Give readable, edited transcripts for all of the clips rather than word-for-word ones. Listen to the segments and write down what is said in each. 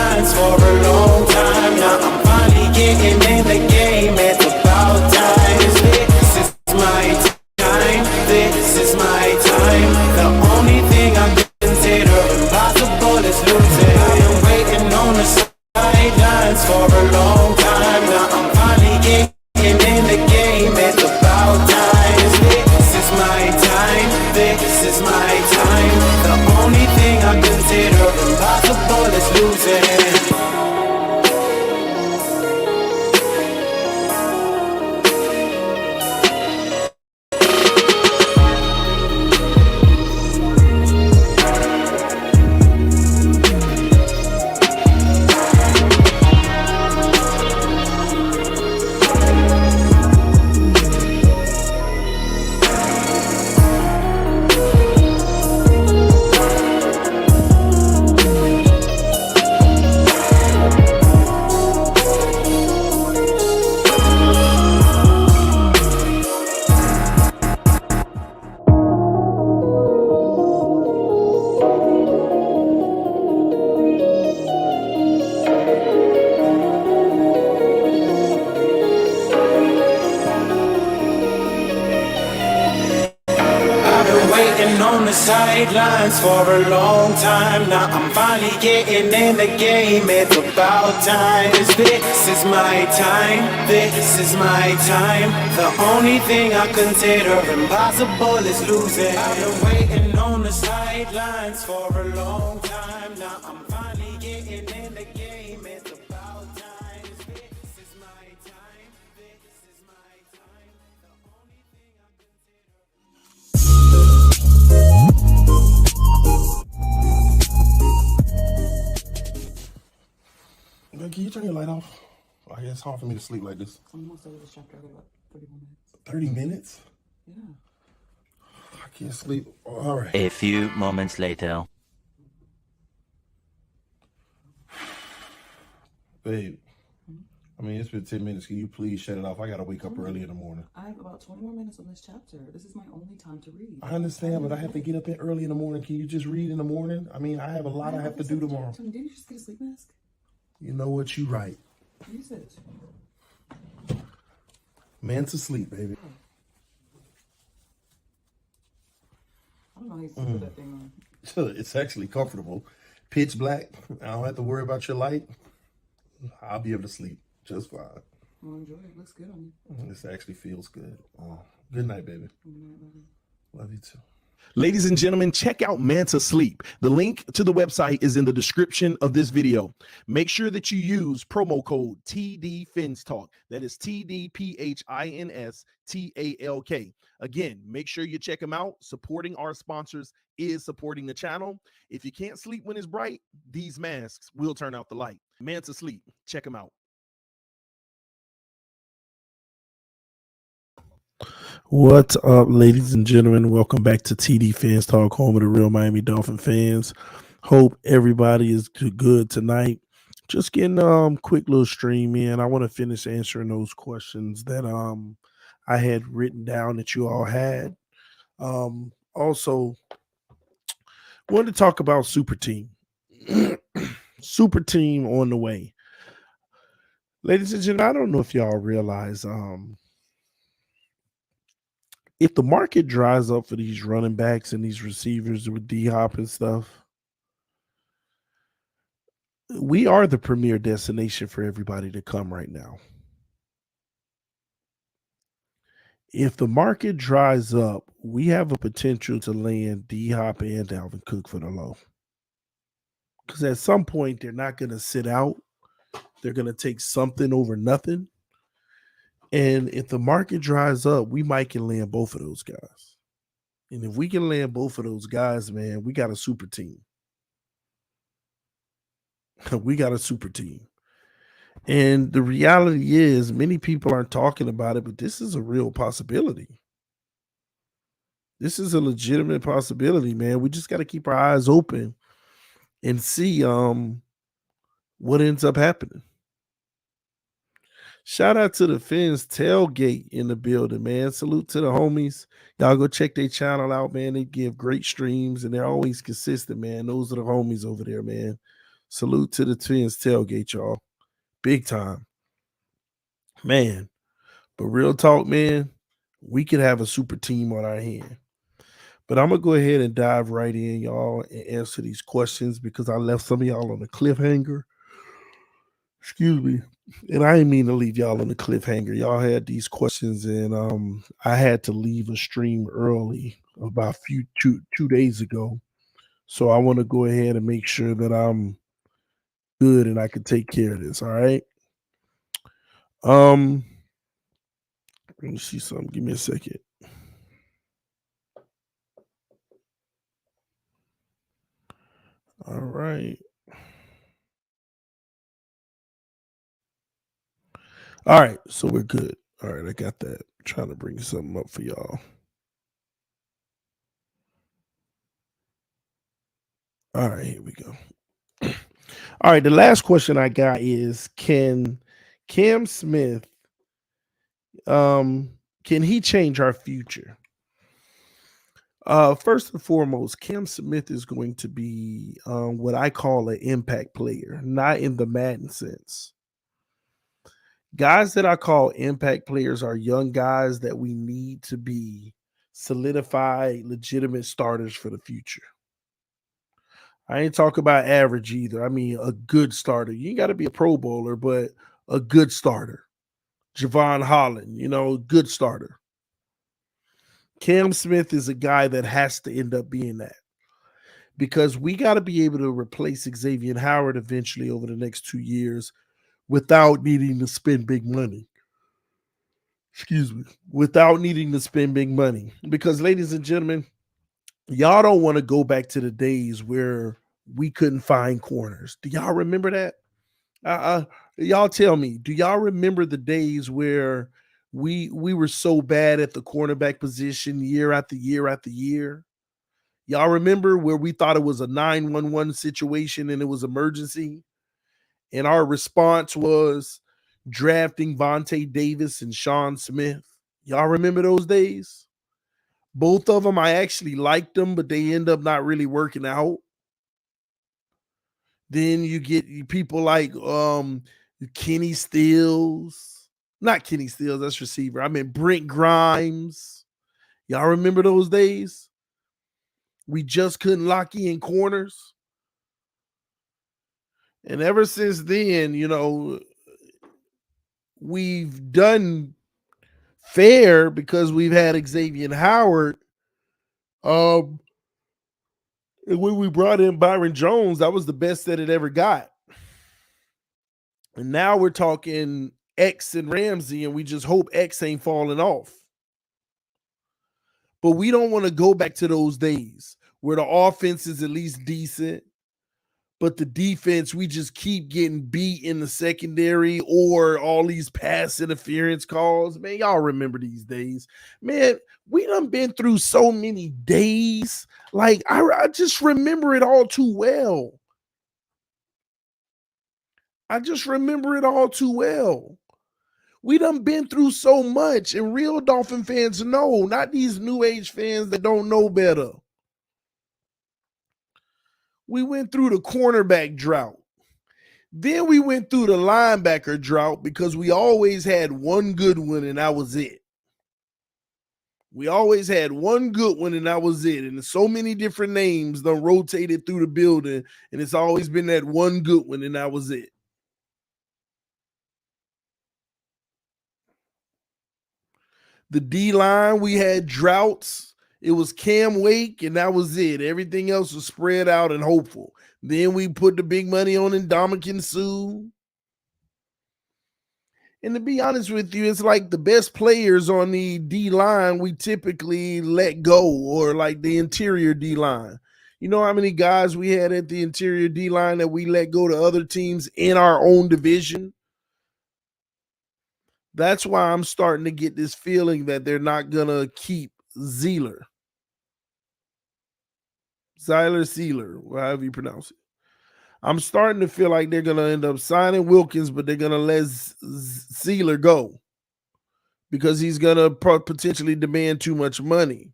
sidelines for a long time. Now I'm finally getting in the game. It's about time. This is my time. This is my time. The only thing I consider impossible is losing. I've been waiting on the sidelines for a long time. Now I'm finally getting in the game. It's about time. This is my time. This is my time. The only thing I consider impossible is losing. On the sidelines for a long time. Now I'm finally getting in the game. It's about time. This is my time. This is my time. The only thing I consider impossible is losing. I've been waiting on the sidelines for a long time. Now I'm finally getting in the game. It's about time. This is my time. This is my time. The only thing I consider. Can you turn your light off? I guess it's hard for me to sleep like this. I'm almost over this chapter. I got about 30 more minutes. 30 minutes? Yeah. I can't sleep. All right. A few moments later. Babe, I mean, it's been 10 minutes. Can you please shut it off? I got to wake up early in the morning. I have about 20 more minutes on this chapter. This is my only time to read. I understand, but I have to get up early in the morning. Can you just read in the morning? I mean, I have a lot I have to do tomorrow. Didn't you just get a sleep mask? You know what? You right. Use it. Man's asleep, baby. I don't know how you sleep with that thing on. It's actually comfortable. Pitch black. I don't have to worry about your light. I'll be able to sleep just fine. Well, enjoy it. Looks good on you. This actually feels good. Oh, good night, baby. Good night, baby. Love you too. Ladies and gentlemen, check out Manta Sleep. The link to the website is in the description of this video. Make sure that you use promo code TDPHINSTALK. That is TDPHINSTALK. Again, make sure you check them out. Supporting our sponsors is supporting the channel. If you can't sleep when it's bright, these masks will turn out the light. Manta Sleep. Check them out. What's up, ladies and gentlemen? Welcome back to TD Fans Talk, home of the real Miami Dolphin fans. Hope everybody is good tonight. Just getting quick little stream in. I want to finish answering those questions that I had written down that you all had. Also, wanted to talk about Super Team. Super Team on the way. Ladies and gentlemen, I don't know if y'all realize if the market dries up for these running backs and these receivers with D-Hop and stuff, we are the premier destination for everybody to come right now. If the market dries up, we have a potential to land D-Hop and Dalvin Cook for the low. Because at some point, they're not going to sit out. They're going to take something over nothing. And if the market dries up, we might can land both of those guys. And if we can land both of those guys, man, we got a super team. We got a super team. And the reality is, many people aren't talking about it, but this is a real possibility. This is a legitimate possibility, man. We just got to keep our eyes open and see what ends up happening. Shout out to the Fins Tailgate in the building, man. Salute to the homies. Y'all go check their channel out, man. They give great streams, and they're always consistent, man. Those are the homies over there, man. Salute to the Twins tailgate, y'all. Big time. Man, but real talk, man, we could have a super team on our hand. But I'm going to go ahead and dive right in, y'all, and answer these questions because I left some of y'all on a cliffhanger. Excuse me. And I didn't mean to leave y'all on the cliffhanger. Y'all had these questions, and I had to leave a stream early about two days ago. So I want to go ahead and make sure that I'm good and I can take care of this. All right. Let me see something. Give me a second. All right. All right. So we're good. All right. I got that. I'm trying to bring something up for y'all. All right. Here we go. All right. The last question I got is can Cam Smith, can he change our future? First and foremost, Cam Smith is going to be what I call an impact player, not in the Madden sense. Guys that I call impact players are young guys that we need to be solidified, legitimate starters for the future. I ain't talking about average either. I mean, a good starter. You ain't got to be a Pro Bowler, but a good starter. Javon Holland, good starter. Cam Smith is a guy that has to end up being that because we got to be able to replace Xavier Howard eventually over the next 2 years without needing to spend big money. Excuse me. Without needing to spend big money. Because, ladies and gentlemen, y'all don't want to go back to the days where we couldn't find corners. Do y'all remember that? Y'all tell me, do y'all remember the days where we were so bad at the cornerback position year after year after year? Y'all remember where we thought it was a 911 situation and it was emergency? And our response was drafting Vontae Davis and Sean Smith. Y'all remember those days? Both of them, I actually liked them, but they end up not really working out. Then you get people like Kenny Stills. Not Kenny Stills, that's receiver. I mean Brent Grimes. Y'all remember those days? We just couldn't lock in corners. And ever since then, we've done fair because we've had Xavier Howard. And when we brought in Byron Jones, that was the best that it ever got. And now we're talking X and Ramsey, and we just hope X ain't falling off. But we don't want to go back to those days where the offense is at least decent, but the defense, we just keep getting beat in the secondary or all these pass interference calls. Man, y'all remember these days. Man, we done been through so many days. Like, I just remember it all too well. I just remember it all too well. We done been through so much, and real Dolphin fans know, not these new age fans that don't know better. We went through the cornerback drought. Then we went through the linebacker drought because we always had one good one, and that was it. We always had one good one, and that was it. And so many different names done rotated through the building, and it's always been that one good one, and that was it. The D-line, we had droughts. It was Cam Wake, and that was it. Everything else was spread out and hopeful. Then we put the big money on Ndamukong Suh. And to be honest with you, it's like the best players on the D-line we typically let go, or like the interior D-line. You know how many guys we had at the interior D-line that we let go to other teams in our own division? That's why I'm starting to get this feeling that they're not going to keep Sealer, however you pronounce it. I'm starting to feel like they're going to end up signing Wilkins, but they're going to let Sealer go because he's going to potentially demand too much money.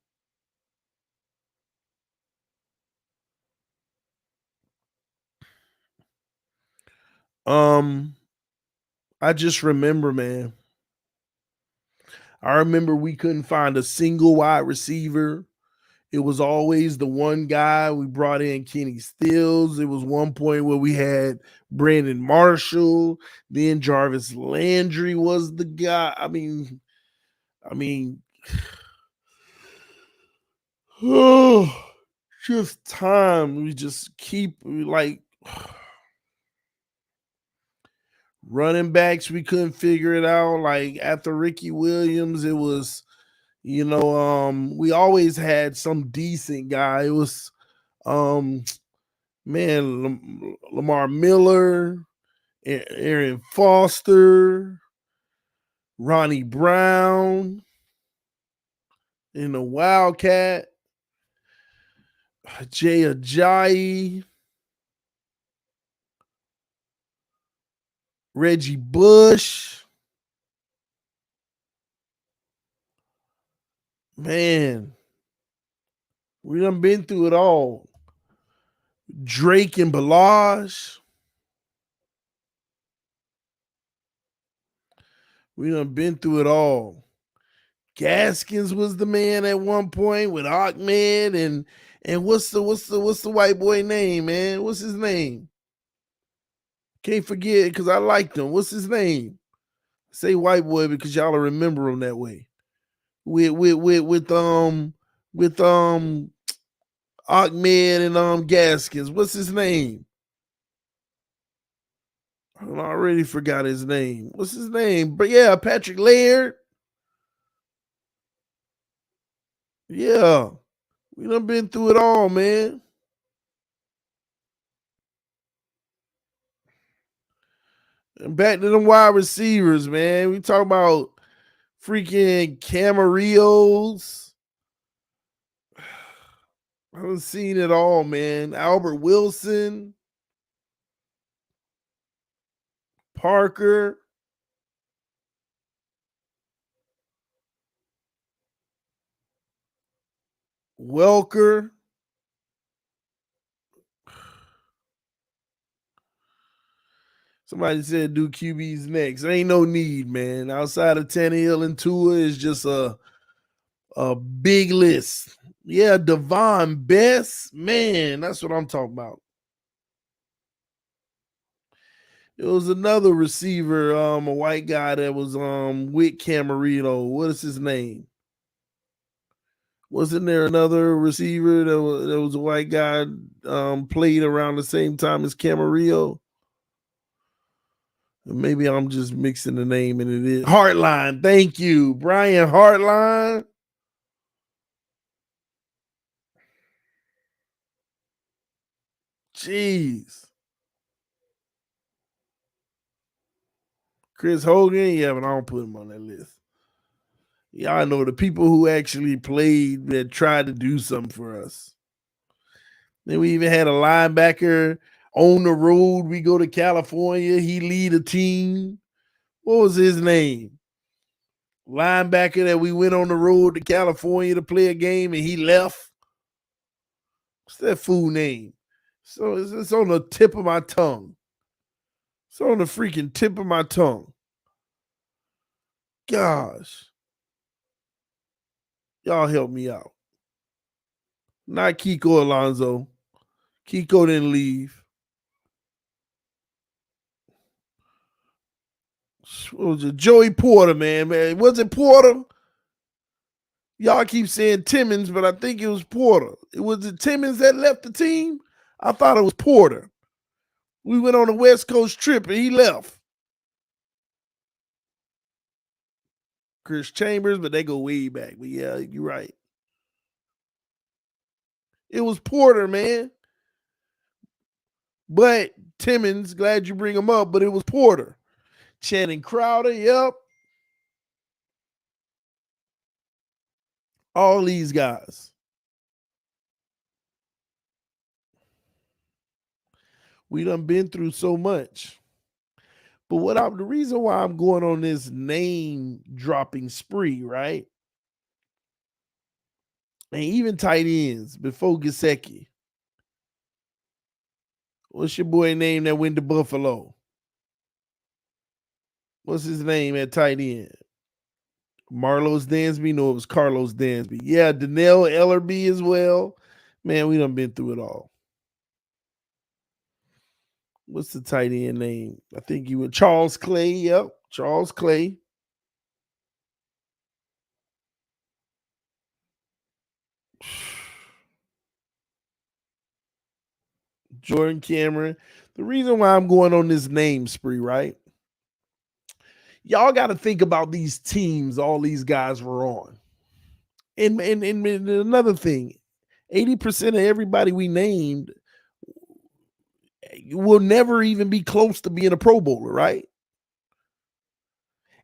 I just remember, man. I remember we couldn't find a single wide receiver. It was always the one guy. We brought in Kenny Stills. It was one point where we had Brandon Marshall. Then Jarvis Landry was the guy. I mean, oh, just time. We just keep like running backs. We couldn't figure it out. Like after Ricky Williams, it was, we always had some decent guy. It was, man, Lamar Miller, Aaron Foster, Ronnie Brown, and the Wildcat, Jay Ajayi, Reggie Bush. Man, we done been through it all. Drake and Balaj. We done been through it all. Gaskins was the man at one point with Ahmed and what's the white boy name, man? What's his name? Can't forget because I liked him. What's his name? Say white boy because y'all will remember him that way. With Ahmed and Gaskins. What's his name? I already forgot his name. What's his name? But yeah, Patrick Laird. Yeah. We done been through it all, man. And back to them wide receivers, man. We talk about freaking Camarillos. I haven't seen it all, man. Albert Wilson, Parker, Welker. Somebody said do QBs next. There ain't no need, man. Outside of Tannehill and Tua is just a big list. Yeah, Devon Best, man, that's what I'm talking about. It was another receiver, a white guy that was with Camarillo. What is his name? Wasn't there another receiver that was a white guy played around the same time as Camarillo? Maybe I'm just mixing the name and it is Hartline. Thank you, Brian Hartline. Jeez. Chris Hogan, yeah, but I don't put him on that list. Y'all know the people who actually played that tried to do something for us. Then we even had a linebacker on the road. We go to California. He lead a team. What was his name? Linebacker that we went on the road to California to play a game and he left. What's that fool name? So it's on the tip of my tongue. It's on the freaking tip of my tongue. Gosh. Y'all help me out. Not Kiko Alonso. Kiko didn't leave. What was it? Joey Porter, man. Was it Porter? Y'all keep saying Timmons, but I think it was Porter. Was it Timmons that left the team? I thought it was Porter. We went on a West Coast trip and he left. Chris Chambers, but they go way back. But yeah, you're right. It was Porter, man. But Timmons, glad you bring him up, but it was Porter. Channing Crowder, yep. All these guys. We done been through so much. But the reason why I'm going on this name dropping spree, right? And even tight ends before Gesicki. What's your boy name that went to Buffalo? What's his name at tight end? Marlos Dansby? No, it was Carlos Dansby. Yeah, Donnell Ellerby as well. Man, we done been through it all. What's the tight end name? I think you were Charles Clay. Yep, Charles Clay. Jordan Cameron. The reason why I'm going on this name spree, right? Y'all got to think about these teams all these guys were on. And another thing, 80% of everybody we named will never even be close to being a Pro Bowler, right?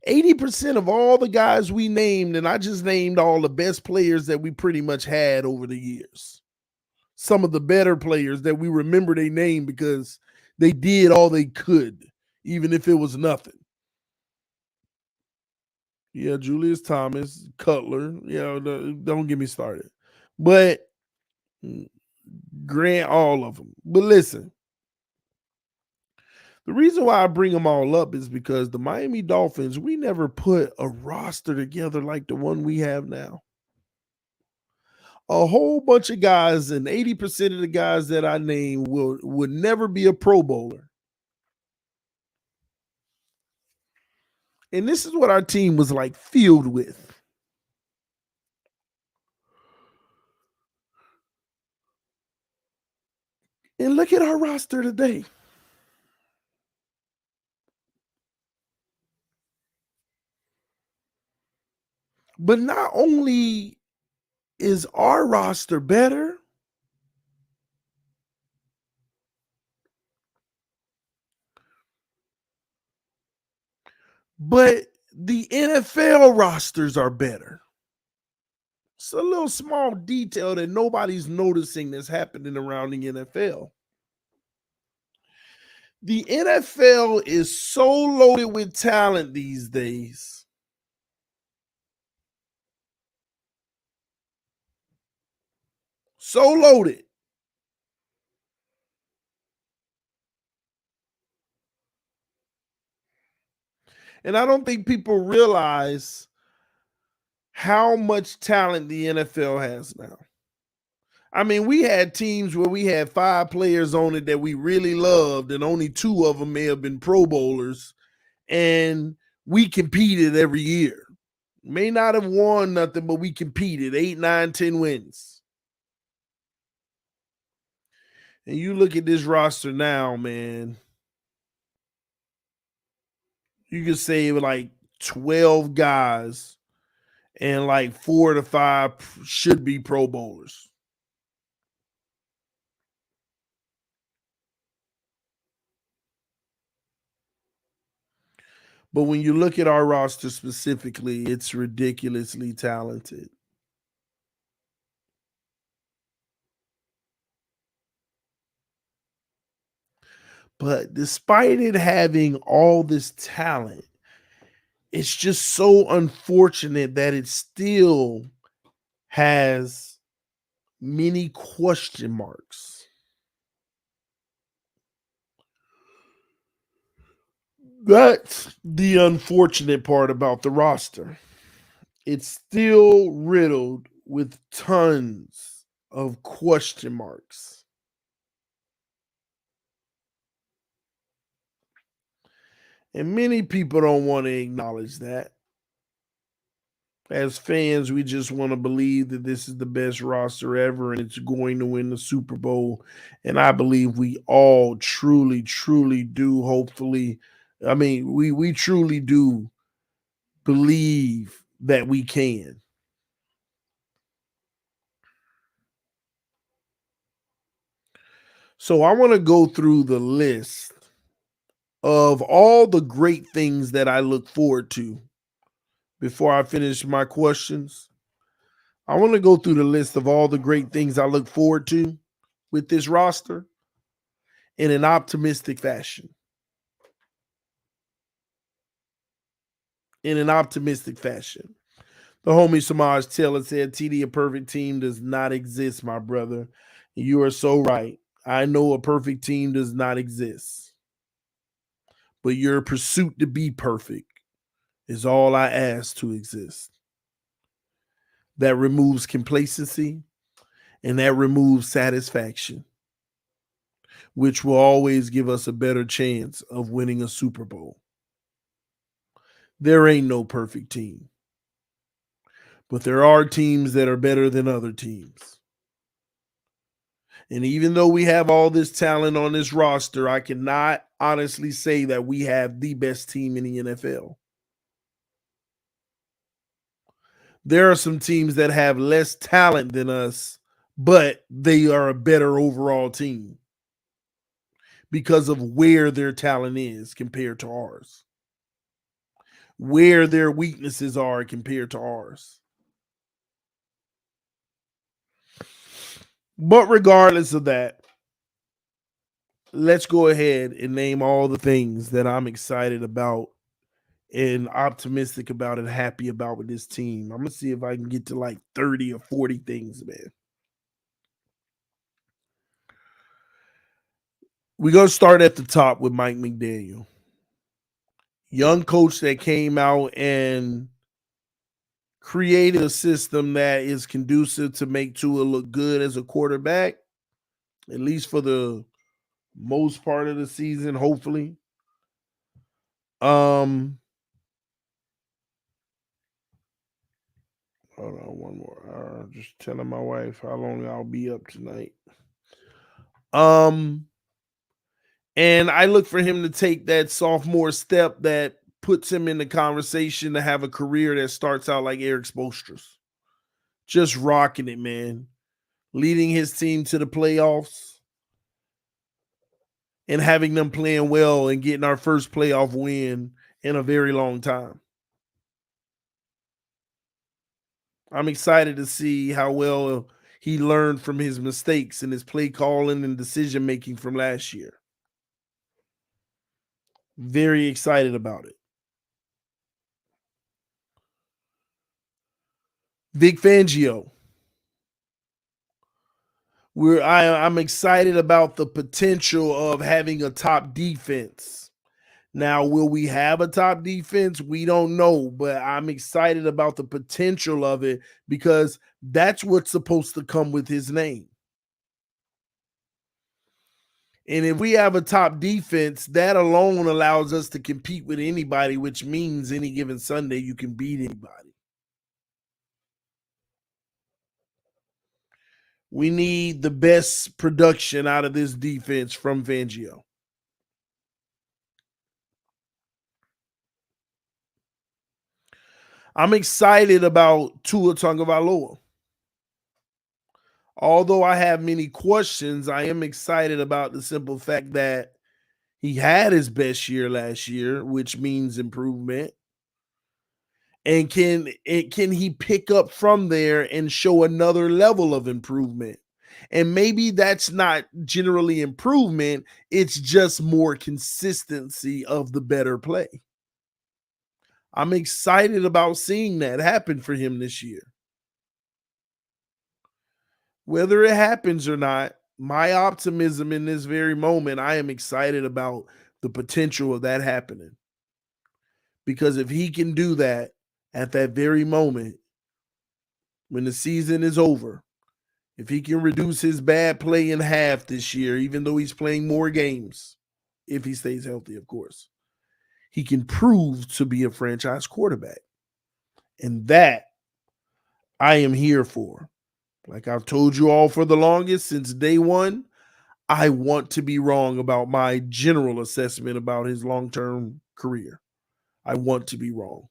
80% of all the guys we named, and I just named all the best players that we pretty much had over the years. Some of the better players that we remember they named because they did all they could, even if it was nothing. Yeah, Julius Thomas, Cutler, don't get me started. But grant all of them. But listen, the reason why I bring them all up is because the Miami Dolphins, we never put a roster together like the one we have now. A whole bunch of guys, and 80% of the guys that I name would never be a Pro Bowler. And this is what our team was like filled with. And look at our roster today. But not only is our roster better, but the NFL rosters are better. It's a little small detail that nobody's noticing that's happening around the NFL. The NFL is so loaded with talent these days. So loaded. And I don't think people realize how much talent the NFL has now. I mean, we had teams where we had 5 players on it that we really loved, and only 2 of them may have been Pro Bowlers, and we competed every year. May not have won nothing, but we competed 8, 9, 10 wins. And you look at this roster now, man, you could say like 12 guys and like 4 to 5 should be Pro Bowlers. But when you look at our roster specifically, it's ridiculously talented. But despite it having all this talent, it's just so unfortunate that it still has many question marks. That's the unfortunate part about the roster. It's still riddled with tons of question marks. And many people don't want to acknowledge that. As fans, we just want to believe that this is the best roster ever and it's going to win the Super Bowl. And I believe we all truly, truly do. Hopefully, I mean, we truly do believe that we can. So I want to go through the list of all the great things that I look forward to before I finish my questions. I want to go through the list of all the great things I look forward to with this roster in an optimistic fashion. In an optimistic fashion. The homie Samaj Taylor said, TD, a perfect team does not exist, my brother. You are so right. I know a perfect team does not exist. but your pursuit to be perfect is all I ask to exist. That removes complacency and that removes satisfaction, which will always give us a better chance of winning a Super Bowl. There ain't no perfect team, but there are teams that are better than other teams. And even though we have all this talent on this roster, I cannot honestly say that we have the best team in the NFL. There are some teams that have less talent than us, but they are a better overall team because of where their talent is compared to ours, where their weaknesses are compared to ours. But regardless of that, let's go ahead and name all the things that I'm excited about and optimistic about and happy about with this team. I'm going to see if I can get to like 30 or 40 things, man. We're going to start at the top with Mike McDaniel. Young coach that came out and created a system that is conducive to make Tua look good as a quarterback, at least for the most part of the season, hopefully. Hold on, one more. Just telling my wife how long I'll be up tonight. And I look for him to take that sophomore step that puts him in the conversation to have a career that starts out like Eric Spoelstra's. Just rocking it, man. Leading his team to the playoffs and having them playing well and getting our first playoff win in a very long time. I'm excited to see how well he learned from his mistakes and his play calling and decision making from last year. Very excited about it. Vic Fangio. I'm excited about the potential of having a top defense. Now, will we have a top defense? We don't know, but I'm excited about the potential of it because that's what's supposed to come with his name. And if we have a top defense, that alone allows us to compete with anybody, which means any given Sunday you can beat anybody. We need the best production out of this defense from Fangio. I'm excited about Tua Tagovailoa. Although I have many questions, I am excited about the simple fact that he had his best year last year, which means improvement. And can he pick up from there and show another level of improvement? And maybe that's not generally improvement. It's just more consistency of the better play. I'm excited about seeing that happen for him this year. Whether it happens or not, my optimism in this very moment, I am excited about the potential of that happening. Because if he can do that at that very moment, when the season is over, if he can reduce his bad play in half this year, even though he's playing more games, if he stays healthy, of course, he can prove to be a franchise quarterback. And that I am here for. Like I've told you all for the longest, since day one, I want to be wrong about my general assessment about his long-term career. I want to be wrong.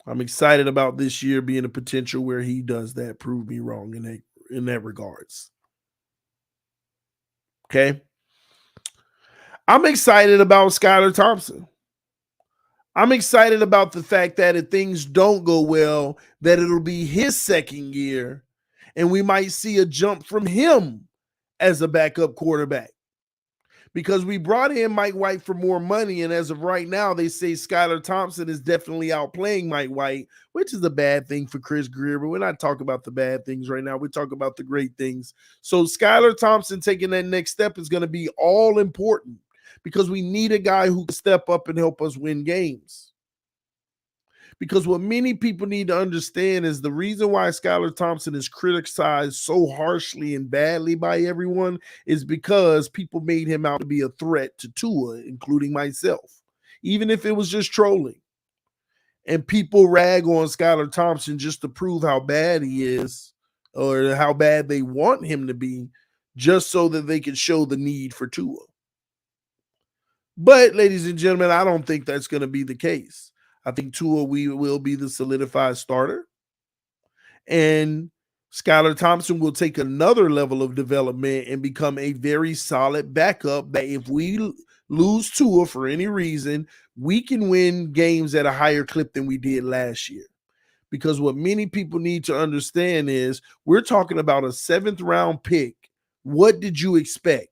I'm excited about this year being a potential where he does that, prove me wrong in that regards. Okay. I'm excited about Skylar Thompson. I'm excited about the fact that if things don't go well, that it'll be his second year and we might see a jump from him as a backup quarterback. Because we brought in Mike White for more money, and as of right now, they say Skylar Thompson is definitely outplaying Mike White, which is a bad thing for Chris Greer, but we're not talking about the bad things right now. We're talking about the great things. So Skylar Thompson taking that next step is going to be all important because we need a guy who can step up and help us win games. Because what many people need to understand is the reason why Skylar Thompson is criticized so harshly and badly by everyone is because people made him out to be a threat to Tua, including myself, even if it was just trolling. And people rag on Skylar Thompson just to prove how bad he is or how bad they want him to be, just so that they can show the need for Tua. But, ladies and gentlemen, I don't think that's going to be the case. I think Tua will be the solidified starter. And Skylar Thompson will take another level of development and become a very solid backup that if we lose Tua for any reason, we can win games at a higher clip than we did last year. Because what many people need to understand is we're talking about a 7th round pick. What did you expect?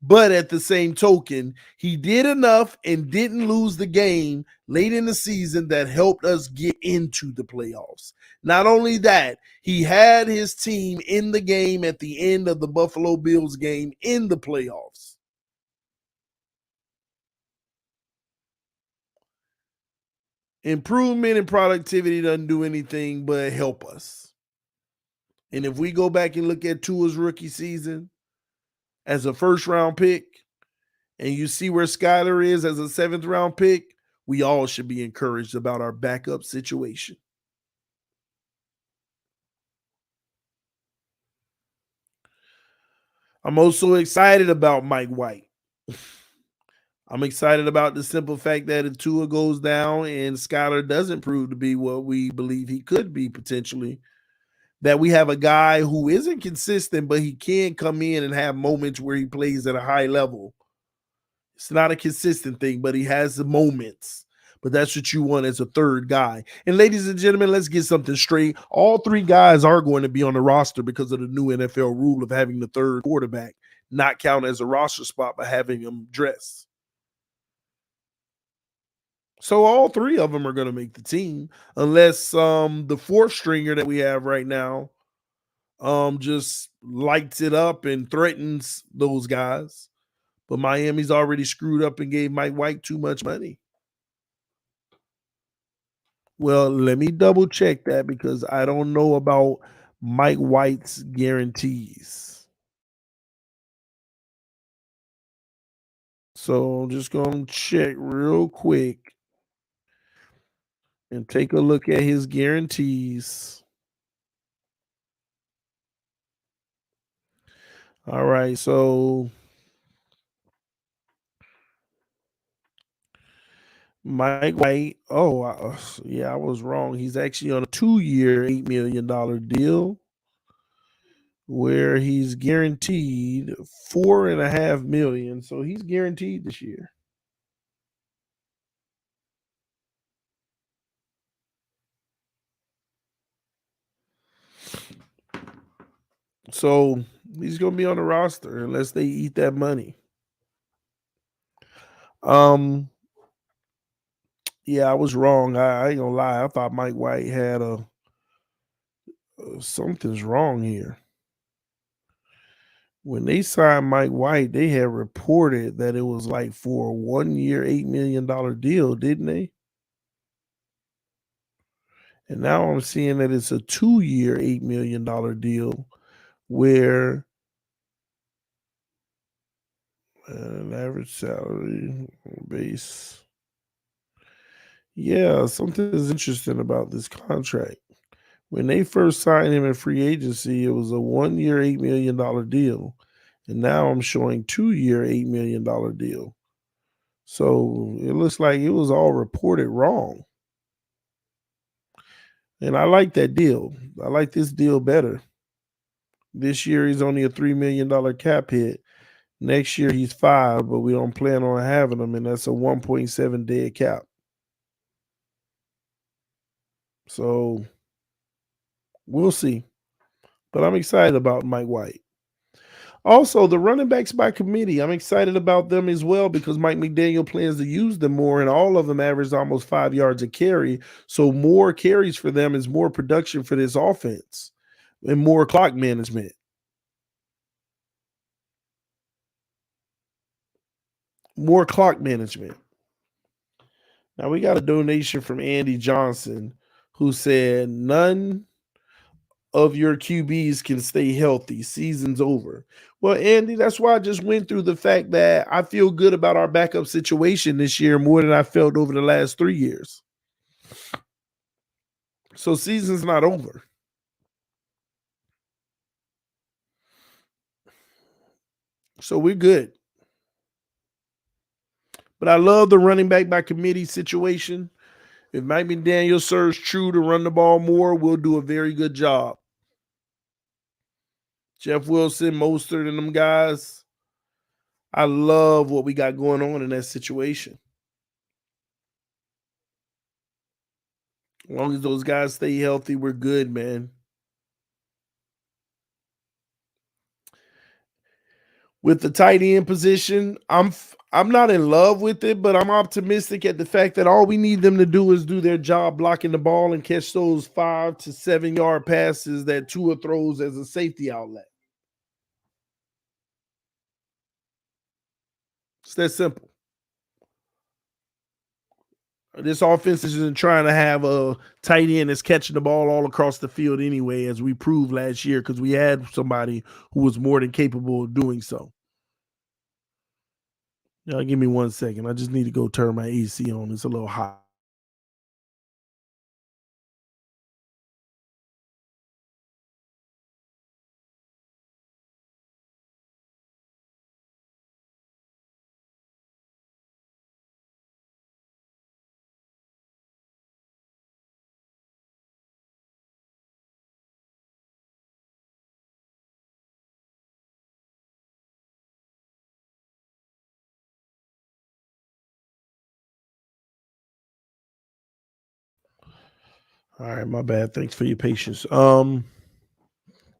But at the same token, he did enough and didn't lose the game late in the season that helped us get into the playoffs. Not only that, he had his team in the game at the end of the Buffalo Bills game in the playoffs. Improvement in productivity doesn't do anything but help us. And if we go back and look at Tua's rookie season as a 1st round pick, and you see where Skylar is as a 7th round pick, we all should be encouraged about our backup situation. I'm also excited about Mike White. I'm excited about the simple fact that if Tua goes down and Skylar doesn't prove to be what we believe he could be potentially, that we have a guy who isn't consistent, but he can come in and have moments where he plays at a high level. It's not a consistent thing, but he has the moments. But that's what you want as a 3rd guy. And ladies and gentlemen, let's get something straight. All 3 guys are going to be on the roster because of the new NFL rule of having the 3rd quarterback not count as a roster spot by having them dress. So all 3 of them are going to make the team unless the 4th stringer that we have right now just lights it up and threatens those guys. But Miami's already screwed up and gave Mike White too much money. Well, let me double check that because I don't know about Mike White's guarantees. So I'm just going to check real quick and take a look at his guarantees. All right, so Mike White, I was wrong. He's actually on a 2-year, $8 million deal where he's guaranteed $4.5 million. So he's guaranteed this year. So he's going to be on the roster unless they eat that money. Yeah, I was wrong. I ain't gonna lie. I thought Mike White had something's wrong here. When they signed Mike White, they had reported that it was like for a 1-year, $8 million deal, didn't they? And now I'm seeing that it's a 2-year, $8 million deal where an average salary base. Yeah, something is interesting about this contract. When they first signed him in free agency, it was a 1-year, $8 million deal. And now I'm showing 2-year, $8 million deal. So it looks like it was all reported wrong. And I like that deal. I like this deal better. This year he's only a $3 million cap hit. Next year he's $5 million, but we don't plan on having him, and that's a 1.7 dead cap. So we'll see. But I'm excited about Mike White. Also, the running backs by committee, I'm excited about them as well because Mike McDaniel plans to use them more, and all of them averaged almost 5 yards a carry. So more carries for them is more production for this offense and more clock management. more clock management. Now we got a donation from Andy Johnson who said none of your QBs can stay healthy. Season's over. Well, Andy, that's why I just went through the fact that I feel good about our backup situation this year more than I felt over the last 3 years. So season's not over. So we're good. But I love the running back by committee situation. If Mike McDaniel serves true to run the ball more, we'll do a very good job. Jeff Wilson, Mostert, and them guys. I love what we got going on in that situation. As long as those guys stay healthy, we're good, man. With the tight end position, I'm not in love with it, but I'm optimistic at the fact that all we need them to do is do their job blocking the ball and catch those 5 to 7 yard passes that Tua throws as a safety outlet. It's that simple. This offense isn't trying to have a tight end that's catching the ball all across the field anyway, as we proved last year, because we had somebody who was more than capable of doing so. Y'all give me 1 second. I just need to go turn my AC on. It's a little hot. All right, my bad. Thanks for your patience. But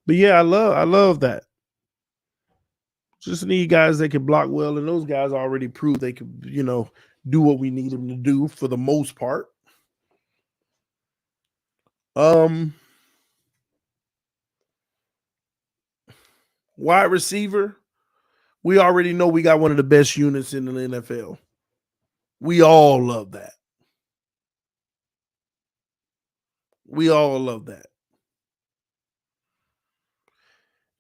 yeah, I love that. Just need guys that can block well, and those guys already proved they could, do what we need them to do for the most part. Wide receiver, we already know we got one of the best units in the NFL. We all love that. We all love that.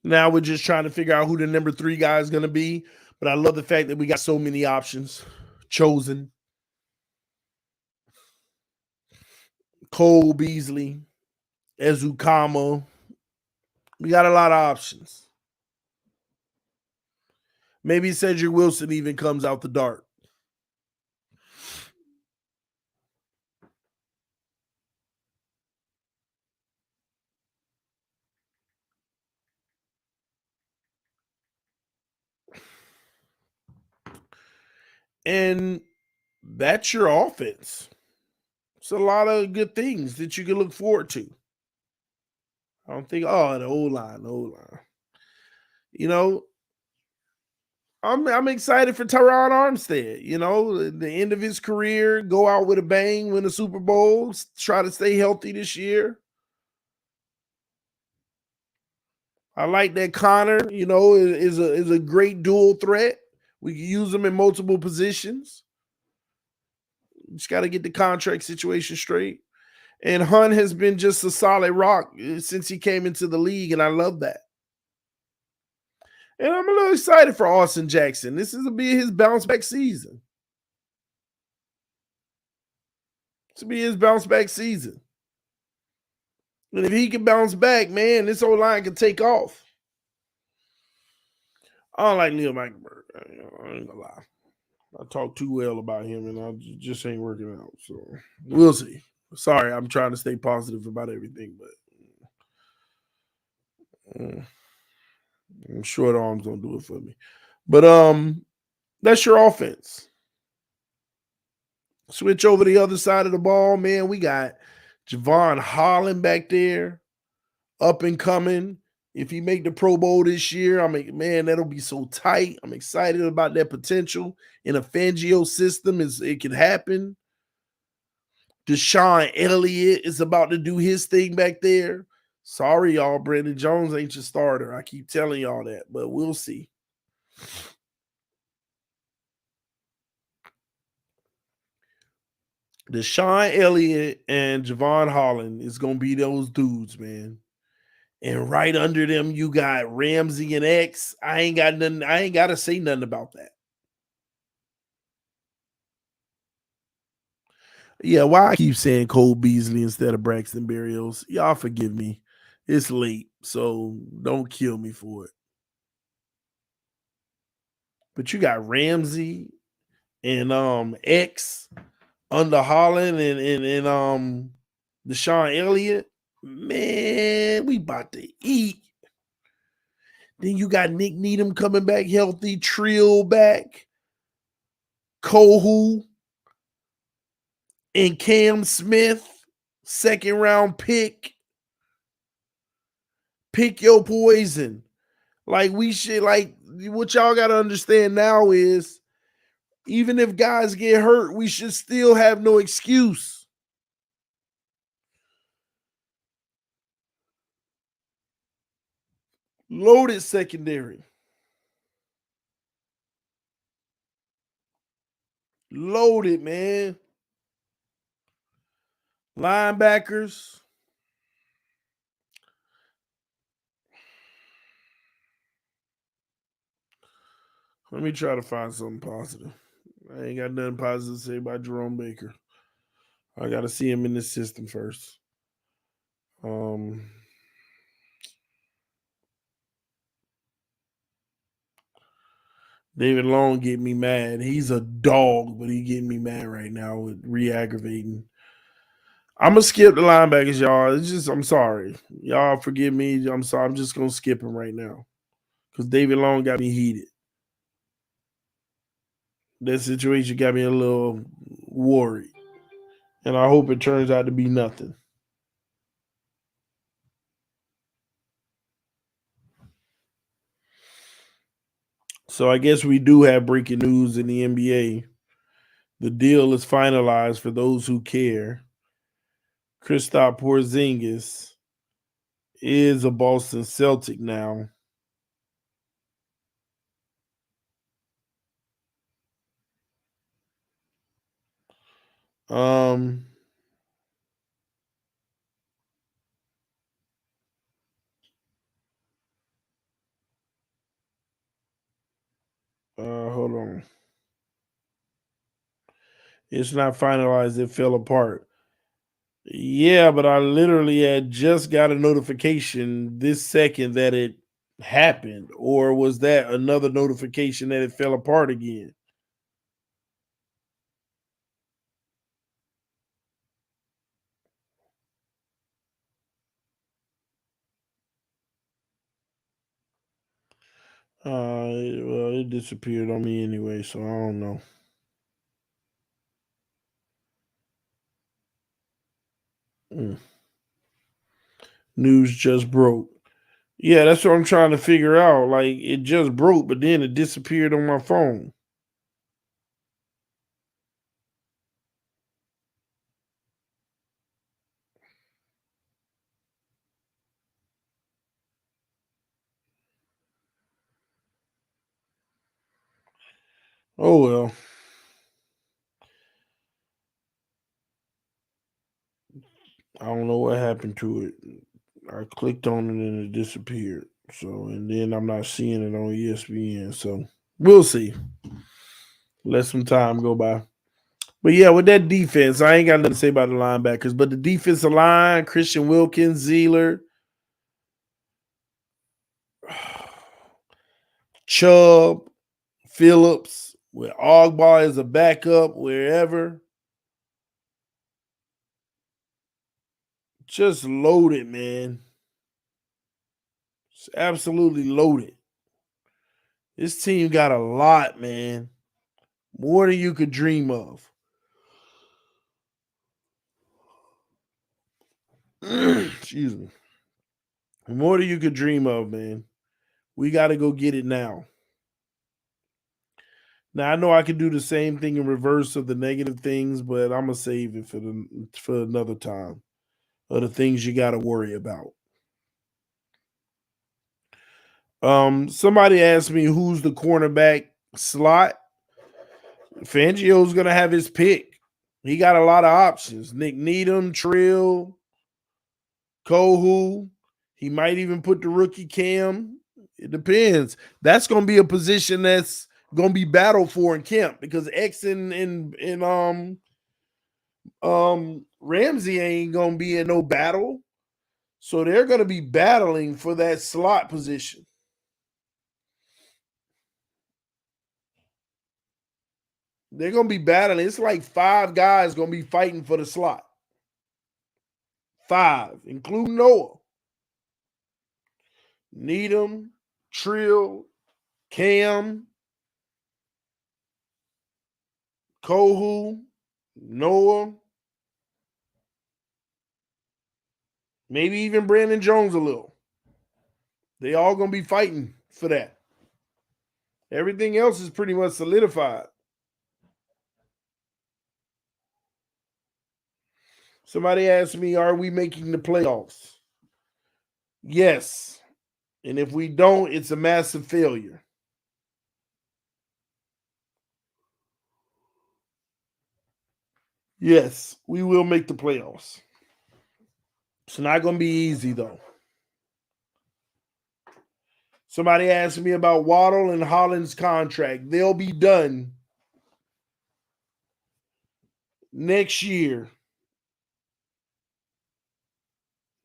Now we're just trying to figure out who the number 3 guy is going to be. But I love the fact that we got so many options. Chosen, Cole Beasley, Ezukama. We got a lot of options. Maybe Cedric Wilson even comes out the dark. And that's your offense. It's a lot of good things that you can look forward to. I don't think, the O-line. I'm excited for Teron Armstead. The end of his career, go out with a bang, win a Super Bowl, try to stay healthy this year. I like that Connor, is a great dual threat. We can use him in multiple positions. Just got to get the contract situation straight. And Hunt has been just a solid rock since he came into the league, and I love that. And I'm a little excited for Austin Jackson. This is going to be his bounce back season. This will be his bounce back season. And if he can bounce back, man, this whole line can take off. I don't like Leo Meikenberg. I ain't gonna lie. I talk too well about him, and I just ain't working out. So we'll see. Sorry, I'm trying to stay positive about everything, but short arms don't do it for me. But that's your offense. Switch over the other side of the ball, man. We got Javon Holland back there, up and coming. If he make the Pro Bowl this year, man, that'll be so tight. I'm excited about that potential in a Fangio system. It can happen. Deshaun Elliott is about to do his thing back there. Sorry, y'all. Brandon Jones ain't your starter. I keep telling y'all that, but we'll see. Deshaun Elliott and Javon Holland is gonna be those dudes, man. And right under them, you got Ramsey and X. I ain't gotta say nothing about that. Yeah, why I keep saying Cole Beasley instead of Braxton Berrios? Y'all forgive me. It's late, so don't kill me for it. But you got Ramsey and X under Holland and Deshaun Elliott. Man, we about to eat. Then you got Nick Needham coming back healthy, Trill back, Kohu and Cam Smith, second round pick. Pick your poison. Like we should, like what y'all got to understand now is even if guys get hurt, we should still have no excuse. Loaded secondary. Loaded, man. Linebackers. Let me try to find something positive. I ain't got nothing positive to say about Jerome Baker. I got to see him in the system first. David Long get me mad. He's a dog, but he getting me mad right now with re-aggravating. I'm gonna skip the linebackers, y'all. It's just I'm sorry. Y'all forgive me. I'm sorry. I'm just gonna skip him right now. Because David Long got me heated. That situation got me a little worried. And I hope it turns out to be nothing. So I guess we do have breaking news in the NBA. The deal is finalized for those who care. Kristaps Porzingis is a Boston Celtic now. Hold on. It's not finalized. It fell apart. Yeah, but I literally had just got a notification this second that it happened. Or was that another notification that it fell apart again? Well, it disappeared on me anyway, so I don't know. News just broke. Yeah, that's what I'm trying to figure out. Like, it just broke, but then it disappeared on my phone. Oh, well. I don't know what happened to it. I clicked on it and it disappeared. So, and then I'm not seeing it on ESPN. So, we'll see. Let some time go by. But yeah, with that defense, I ain't got nothing to say about the linebackers. But the defensive line, Christian Wilkins, Zeeler, Chubb, Phillips, with Ogbar as a backup, wherever. Just loaded, man. It's absolutely loaded. This team got a lot, man. More than you could dream of. Excuse me. More than you could dream of, man. We got to go get it now. Now I know I could do the same thing in reverse of the negative things, but I'm gonna save it for another time. Of the things you got to worry about. Somebody asked me who's the cornerback slot. Fangio's gonna have his pick. He got a lot of options. Nick Needham, Trill, Kohu. He might even put the rookie Cam. It depends. That's going to be a position that's going to be battled for in camp because X and Ramsey ain't going to be in no battle. So they're going to be battling for that slot position. They're going to be battling. It's like 5 guys going to be fighting for the slot. 5, including Noah. Needham, Trill, Cam, Kohu, Noah, maybe even Brandon Jones a little. They all going to be fighting for that. Everything else is pretty much solidified. Somebody asked me, are we making the playoffs? Yes. And if we don't, it's a massive failure. Yes, we will make the playoffs. It's not going to be easy, though. Somebody asked me about Waddle and Holland's contract. They'll be done next year.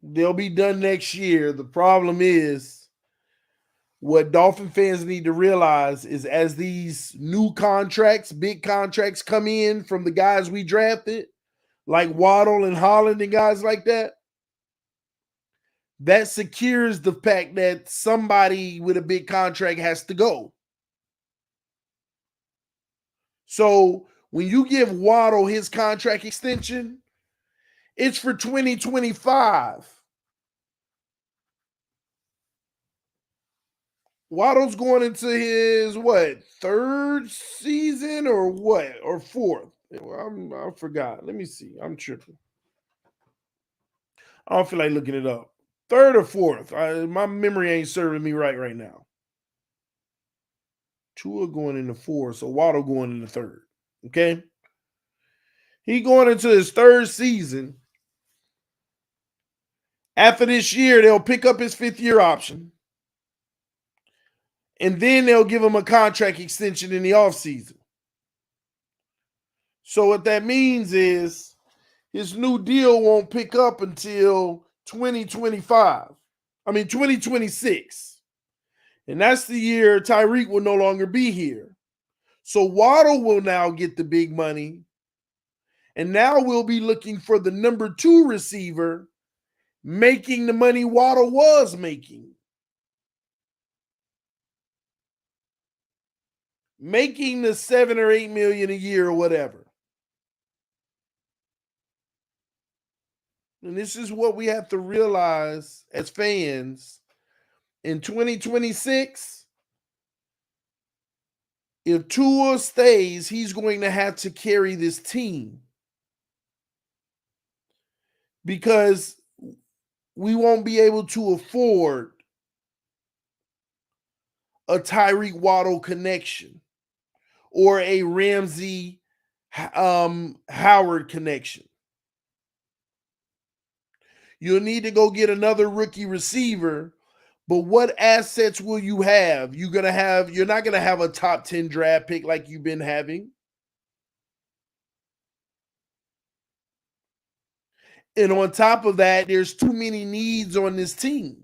They'll be done next year. The problem is, what Dolphin fans need to realize is as these new contracts, big contracts come in from the guys we drafted, like Waddle and Holland and guys like that, that secures the fact that somebody with a big contract has to go. So when you give Waddle his contract extension, it's for 2025. Waddle's going into his, third season or what? Or fourth? I forgot. Let me see. I'm tripping. I don't feel like looking it up. Third or fourth? My memory ain't serving me right now. Tua going into 4, so Waddle going into 3rd. Okay? He going into his 3rd season. After this year, they'll pick up his 5th-year option. And then they'll give him a contract extension in the offseason. So what that means is his new deal won't pick up until 2026. And that's the year Tyreek will no longer be here. So Waddle will now get the big money. And now we'll be looking for the number 2 receiver making the money Waddle was making. Making the $7 or $8 million a year or whatever. And this is what we have to realize as fans. In 2026, if Tua stays, he's going to have to carry this team. Because we won't be able to afford a Tyreek Waddle connection or a Ramsey Howard connection. You'll need to go get another rookie receiver, but what assets will you have? You're not going to have a top 10 draft pick like you've been having. And on top of that, there's too many needs on this team.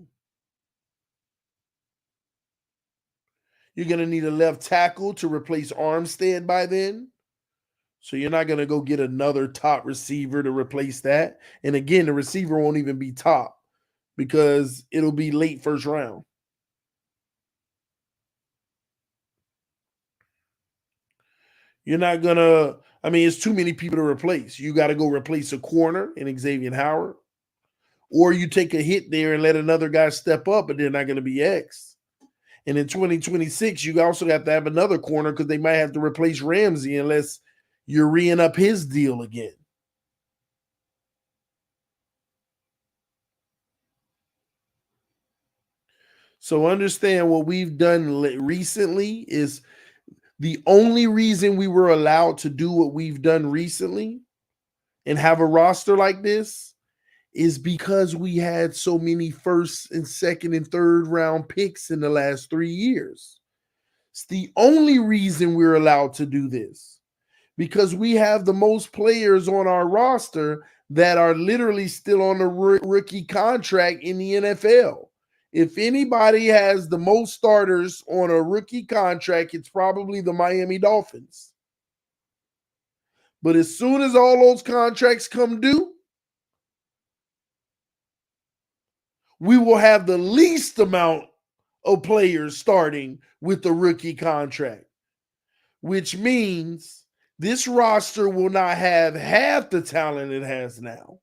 You're going to need a left tackle to replace Armstead by then. So you're not going to go get another top receiver to replace that. And again, the receiver won't even be top because it'll be late 1st round. You're not going to, it's too many people to replace. You got to go replace a corner in Xavier Howard. Or you take a hit there and let another guy step up, but they're not going to be X. And in 2026, you also have to have another corner because they might have to replace Ramsey unless you're re-ing up his deal again. So understand what we've done recently is the only reason we were allowed to do what we've done recently and have a roster like this is because we had so many first and second and third round picks in the last 3 years. It's the only reason we're allowed to do this, because we have the most players on our roster that are literally still on the rookie contract in the NFL. If anybody has the most starters on a rookie contract, it's probably the Miami Dolphins. But as soon as all those contracts come due, we will have the least amount of players starting with the rookie contract, which means this roster will not have half the talent it has now.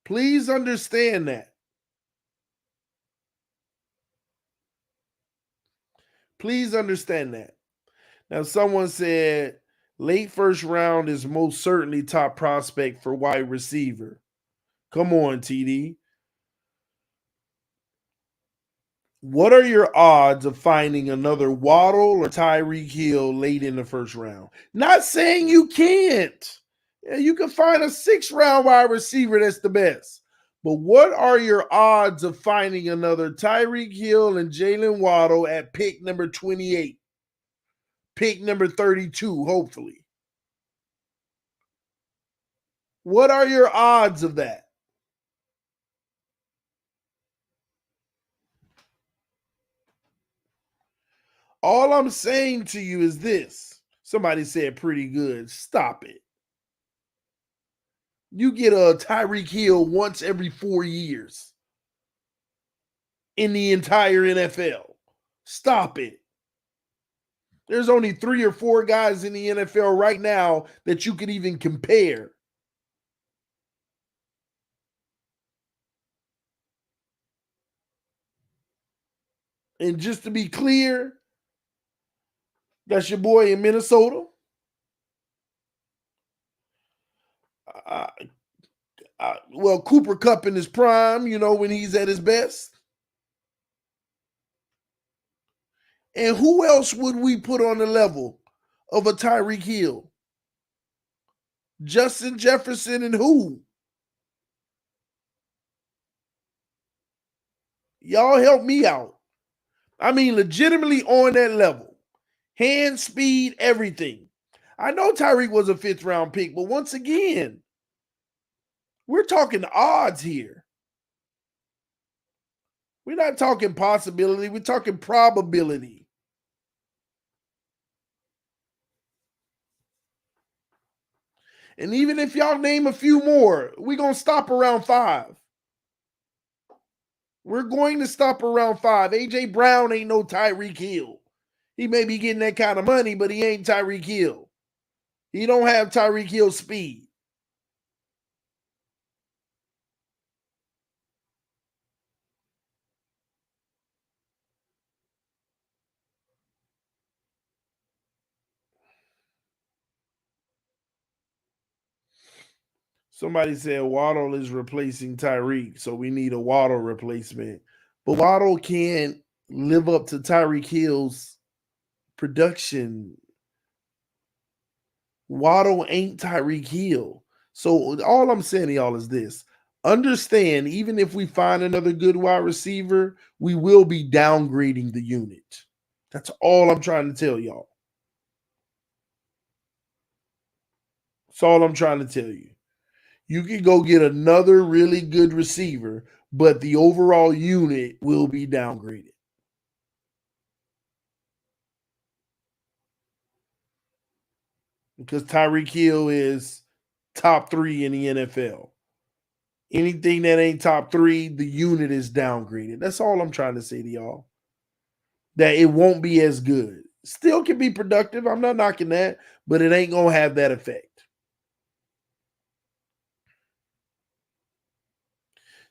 Please understand that. Please understand that. Now, someone said late first round is most certainly top prospect for wide receiver. Come on, TD. What are your odds of finding another Waddle or Tyreek Hill late in the first round? Not saying you can't. Yeah, you can find a 6th round wide receiver that's the best. But what are your odds of finding another Tyreek Hill and Jalen Waddle at pick number 28? Pick number 32, hopefully. What are your odds of that? All I'm saying to you is this. Somebody said pretty good. Stop it. You get a Tyreek Hill once every 4 years in the entire NFL. Stop it. There's only 3 or 4 guys in the NFL right now that you could even compare. And just to be clear, that's your boy in Minnesota. Well, Cooper Kupp in his prime, when he's at his best. And who else would we put on the level of a Tyreek Hill? Justin Jefferson and who? Y'all help me out. I mean, legitimately on that level. Hand speed, everything. I know Tyreek was a 5th round pick, but once again, we're talking odds here. We're not talking possibility. We're talking probability. And even if y'all name a few more, we're going to stop around 5. We're going to stop around 5. A.J. Brown ain't no Tyreek Hill. He may be getting that kind of money, but he ain't Tyreek Hill. He don't have Tyreek Hill speed. Somebody said Waddle is replacing Tyreek, so we need a Waddle replacement. But Waddle can't live up to Tyreek Hill's production. Waddle ain't Tyreek Hill. So all I'm saying to y'all is this. Understand, even if we find another good wide receiver, we will be downgrading the unit. That's all I'm trying to tell y'all. That's all I'm trying to tell you. You can go get another really good receiver, but the overall unit will be downgraded. Because Tyreek Hill is top 3 in the NFL. Anything that ain't top 3, the unit is downgraded. That's all I'm trying to say to y'all. That it won't be as good. Still can be productive. I'm not knocking that, but it ain't going to have that effect.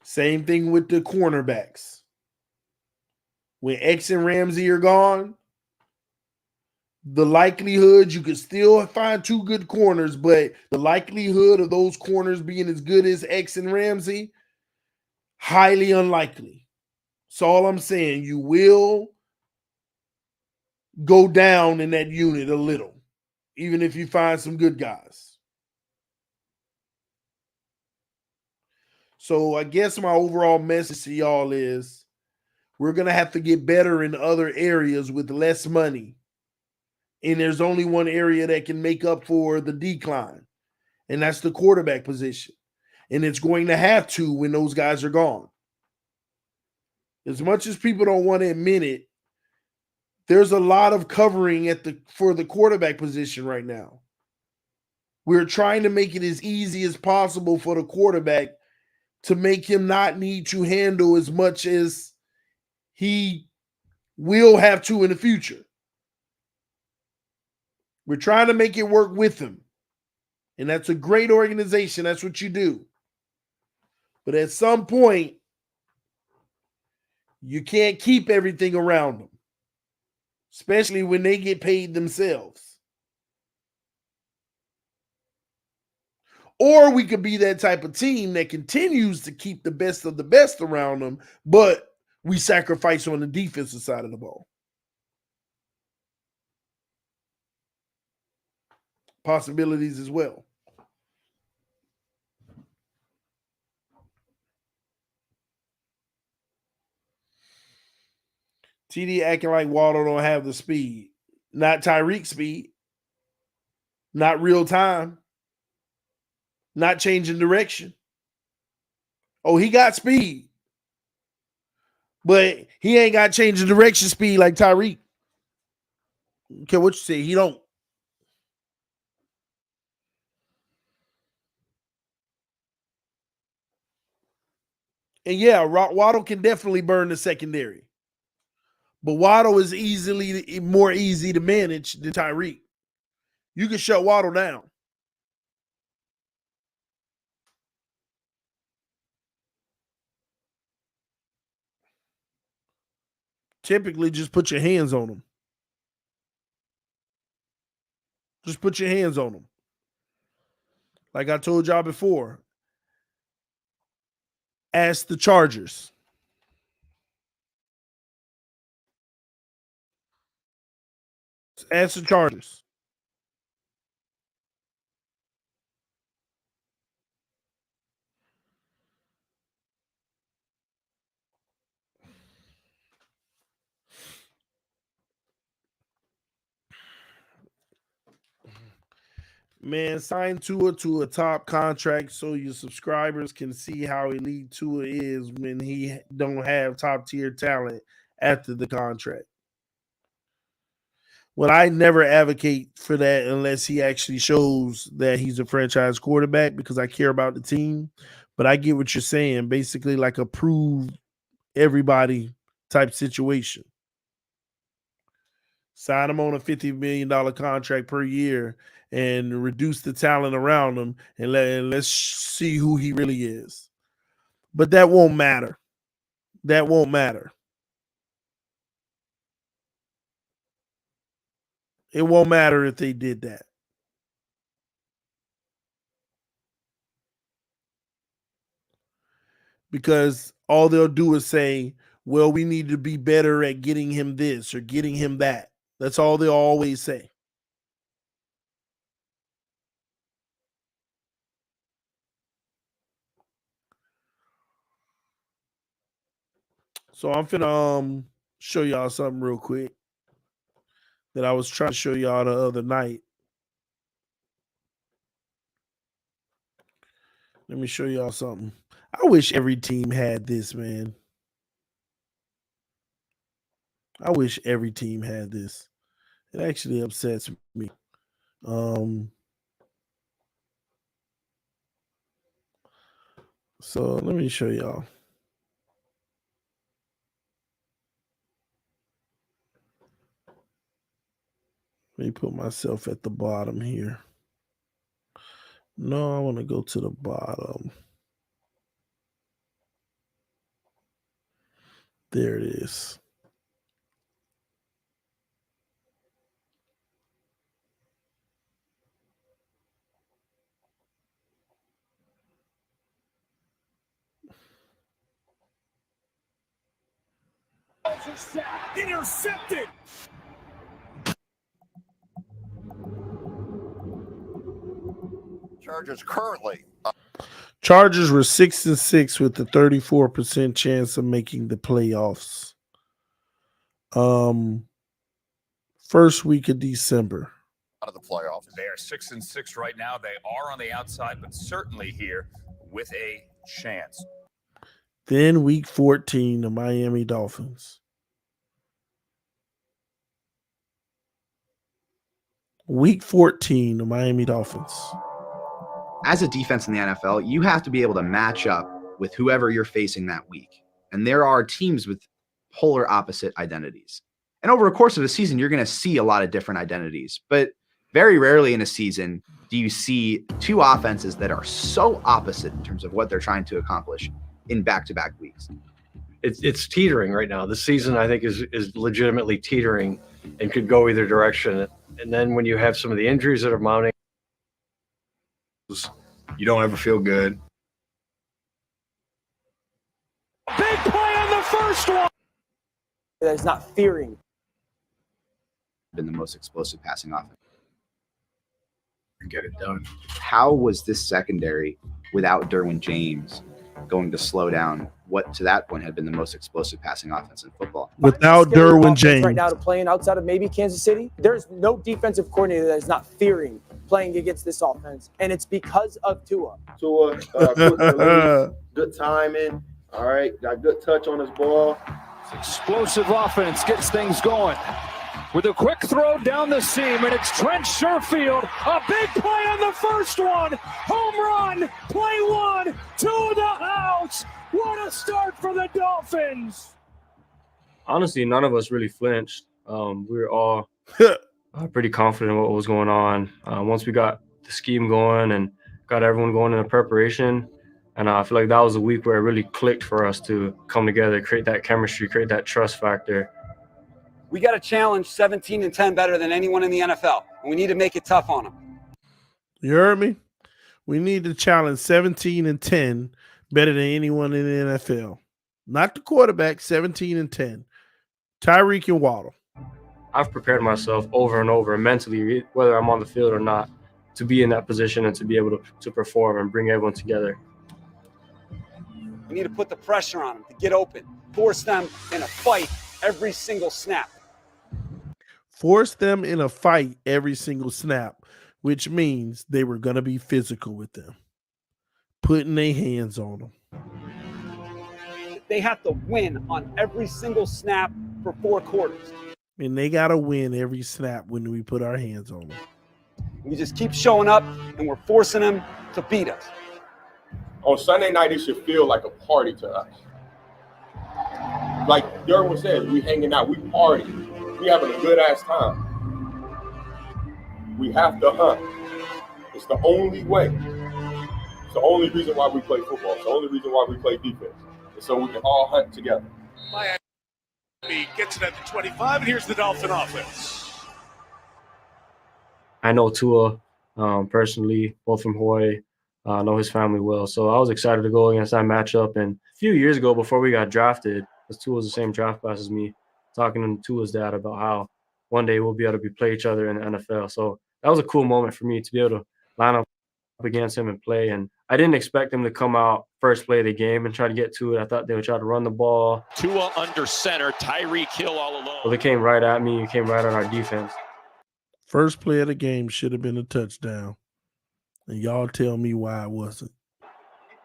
Same thing with the cornerbacks. When X and Ramsey are gone, the likelihood you could still find 2 good corners, but the likelihood of those corners being as good as X and Ramsey, highly unlikely. That's all I'm saying. You will go down in that unit a little. even if you find some good guys. So I guess my overall message to y'all is we're going to have to get better in other areas with less money. And there's only one area that can make up for the decline, and that's the quarterback position. And it's going to have to when those guys are gone. As much as people don't want to admit it, there's a lot of covering for the quarterback position right now. We're trying to make it as easy as possible for the quarterback to make him not need to handle as much as he will have to in the future. We're trying to make it work with him. And that's a great organization. That's what you do. But at some point, you can't keep everything around them, especially when they get paid themselves. Or we could be that type of team that continues to keep the best of the best around them, but we sacrifice on the defensive side of the ball. Possibilities as well. TD acting like Waddle don't have the speed. Not Tyreek speed. Not real time. Not changing direction. Oh, he got speed. But he ain't got change of direction speed like Tyreek. Okay, what you say? He don't. And yeah, Waddle can definitely burn the secondary. But Waddle is more easy to manage than Tyreek. You can shut Waddle down. Typically, just put your hands on him. Just put your hands on him. Like I told y'all before, ask the Chargers. Ask the Chargers. Man, sign Tua to a top contract so your subscribers can see how elite Tua is when he don't have top tier talent after the contract. Well, I never advocate for that unless he actually shows that he's a franchise quarterback because I care about the team. But I get what you're saying. Basically, like a prove everybody type situation. Sign him on a $50 million contract per year and reduce the talent around him and let's see who he really is. But that won't matter. That won't matter. It won't matter if they did that. Because all they'll do is say, well, we need to be better at getting him this or getting him that. That's all they'll always say. So I'm finna show y'all something real quick that I was trying to show y'all the other night. Let me show y'all something. I wish every team had this, man. I wish every team had this. It actually upsets me. So let me show y'all. Let me put myself at the bottom here. No, I want to go to the bottom. There it is. Intercepted. Chargers currently. Chargers were 6-6 with a 34% chance of making the playoffs. First week of December. Out of the playoffs. They are 6-6 right now. They are on the outside, but certainly here with a chance. Then week 14, the Miami Dolphins. Week 14, the Miami Dolphins. As a defense in the NFL, you have to be able to match up with whoever you're facing that week. And there are teams with polar opposite identities. And over the course of a season, you're going to see a lot of different identities. But very rarely in a season do you see two offenses that are so opposite in terms of what they're trying to accomplish in back-to-back weeks. It's teetering right now. The season, I think, is legitimately teetering and could go either direction. And then when you have some of the injuries that are mounting, you don't ever feel good. Big play on the first one. That is not fearing. Been the most explosive passing offense. And get it done. How was this secondary without Derwin James going to slow down what to that point had been the most explosive passing offense in football? Without Derwin James. Right now to playing outside of maybe Kansas City, there's no defensive coordinator that is not fearing playing against this offense, and it's because of Tua. Tua, quick release, good timing. All right, got good touch on his ball. Explosive offense gets things going. With a quick throw down the seam, and it's Trent Sherfield. A big play on the first one. Home run, play one, to the house. What a start for the Dolphins. honestly, none of us really flinched. We were all pretty confident in what was going on. Once we got the scheme going and got everyone going in the preparation, and I feel like that was a week where it really clicked for us to come together, create that chemistry, create that trust factor. We got to challenge 17-10 better than anyone in the NFL, and we need to make it tough on them. You heard me? We need to challenge 17-10 better than anyone in the NFL. Not the quarterback, 17-10. Tyreek and Waddle. I've prepared myself over and over mentally, whether I'm on the field or not, to be in that position and to be able to perform and bring everyone together. We need to put the pressure on them to get open, force them in a fight every single snap. Force them in a fight every single snap, which means they were going to be physical with them, putting their hands on them. They have to win on every single snap for 4 quarters. And they got to win every snap when we put our hands on them. We just keep showing up, and we're forcing them to beat us. On Sunday night, it should feel like a party to us. Like Derwin said, we hanging out, we party, we having a good ass time. We have to hunt. It's the only way. It's the only reason why we play football. It's the only reason why we play defense. And so we can all hunt together. Miami gets it at the 25, and here's the Dolphin offense. I know Tua personally, both from Hawaii. I know his family well. So I was excited to go against that matchup. And a few years ago, before we got drafted, because Tua was the same draft class as me, talking to Tua's dad about how one day we'll be able to play each other in the NFL. So that was a cool moment for me to be able to line up against him and play. And I didn't expect him to come out first play of the game and try to get to it. I thought they would try to run the ball. Tua under center, Tyreek Hill all alone. Well, they came right at me. It came right at our defense. First play of the game should have been a touchdown. And y'all tell me why it wasn't.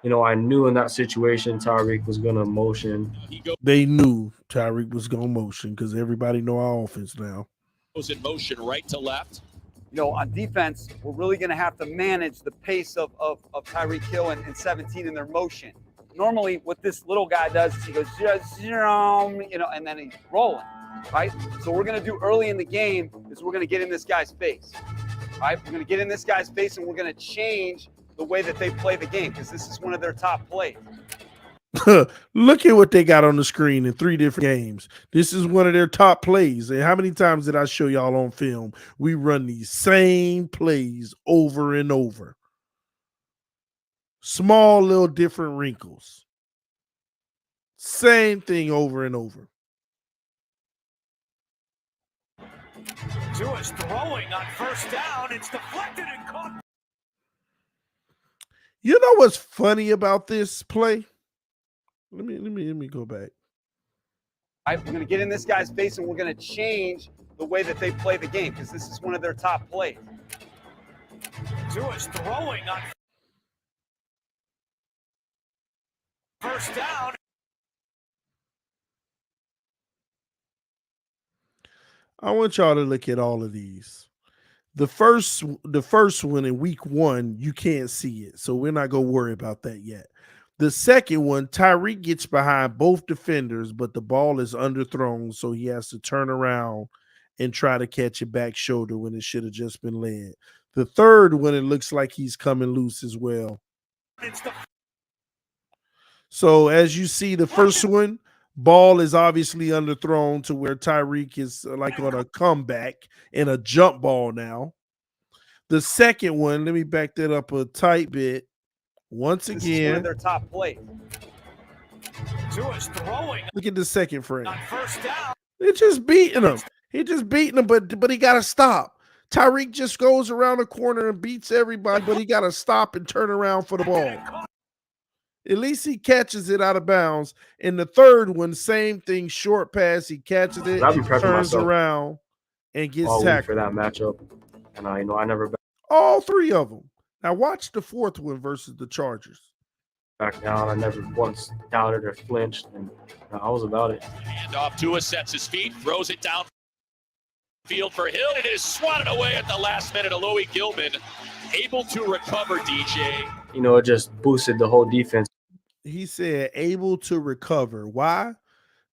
You know, I knew in that situation Tyreek was going to motion. They knew Tyreek was going to motion because everybody know our offense now. Goes in motion right to left. You know, on defense, we're really going to have to manage the pace of Tyreek Hill and 17 in their motion. Normally, what this little guy does is he goes, you know, and then he's rolling, right? So what we're going to do early in the game is we're going to get in this guy's face. Right? We're going to get in this guy's face, and we're going to change the way that they play the game because this is one of their top plays. Look at what they got on the screen in 3 different games. This is one of their top plays. And how many times did I show y'all on film? We run these same plays over and over. Small little different wrinkles. Same thing over and over. Tua's throwing on first down. It's deflected and caught. You know what's funny about this play? Let me go back. All right, we're going to get in this guy's face and we're going to change the way that they play the game because this is one of their top plays. Tua's throwing on first down. I want y'all to look at all of these. The first one in week 1, you can't see it, so we're not gonna worry about that yet. The second one, Tyreek gets behind both defenders, but the ball is underthrown, so he has to turn around and try to catch it back shoulder when it should have just been led. The third one, it looks like he's coming loose as well. So as you see, the first one, ball is obviously underthrown to where Tyreek is like on a comeback and a jump ball now. The second one, let me back that up a tight bit. Once This is one again, of their top plays. Tua's throwing look at the second frame. on first down. They're just beating him. He just beating him, but he got to stop. Tyreek just goes around the corner and beats everybody, but he got to stop and turn around for the ball. At least he catches it out of bounds. In the third one, same thing, short pass. He catches it, turns around, and gets tackled for that matchup. And I never all three of them. Now watch the fourth one versus the Chargers. back down. I never once doubted or flinched, and I was about it. And off, Tua sets his feet, throws it down field for Hill. It is swatted away at the last minute. Alohi Gilman able to recover, DJ. It just boosted the whole defense. He said able to recover. Why?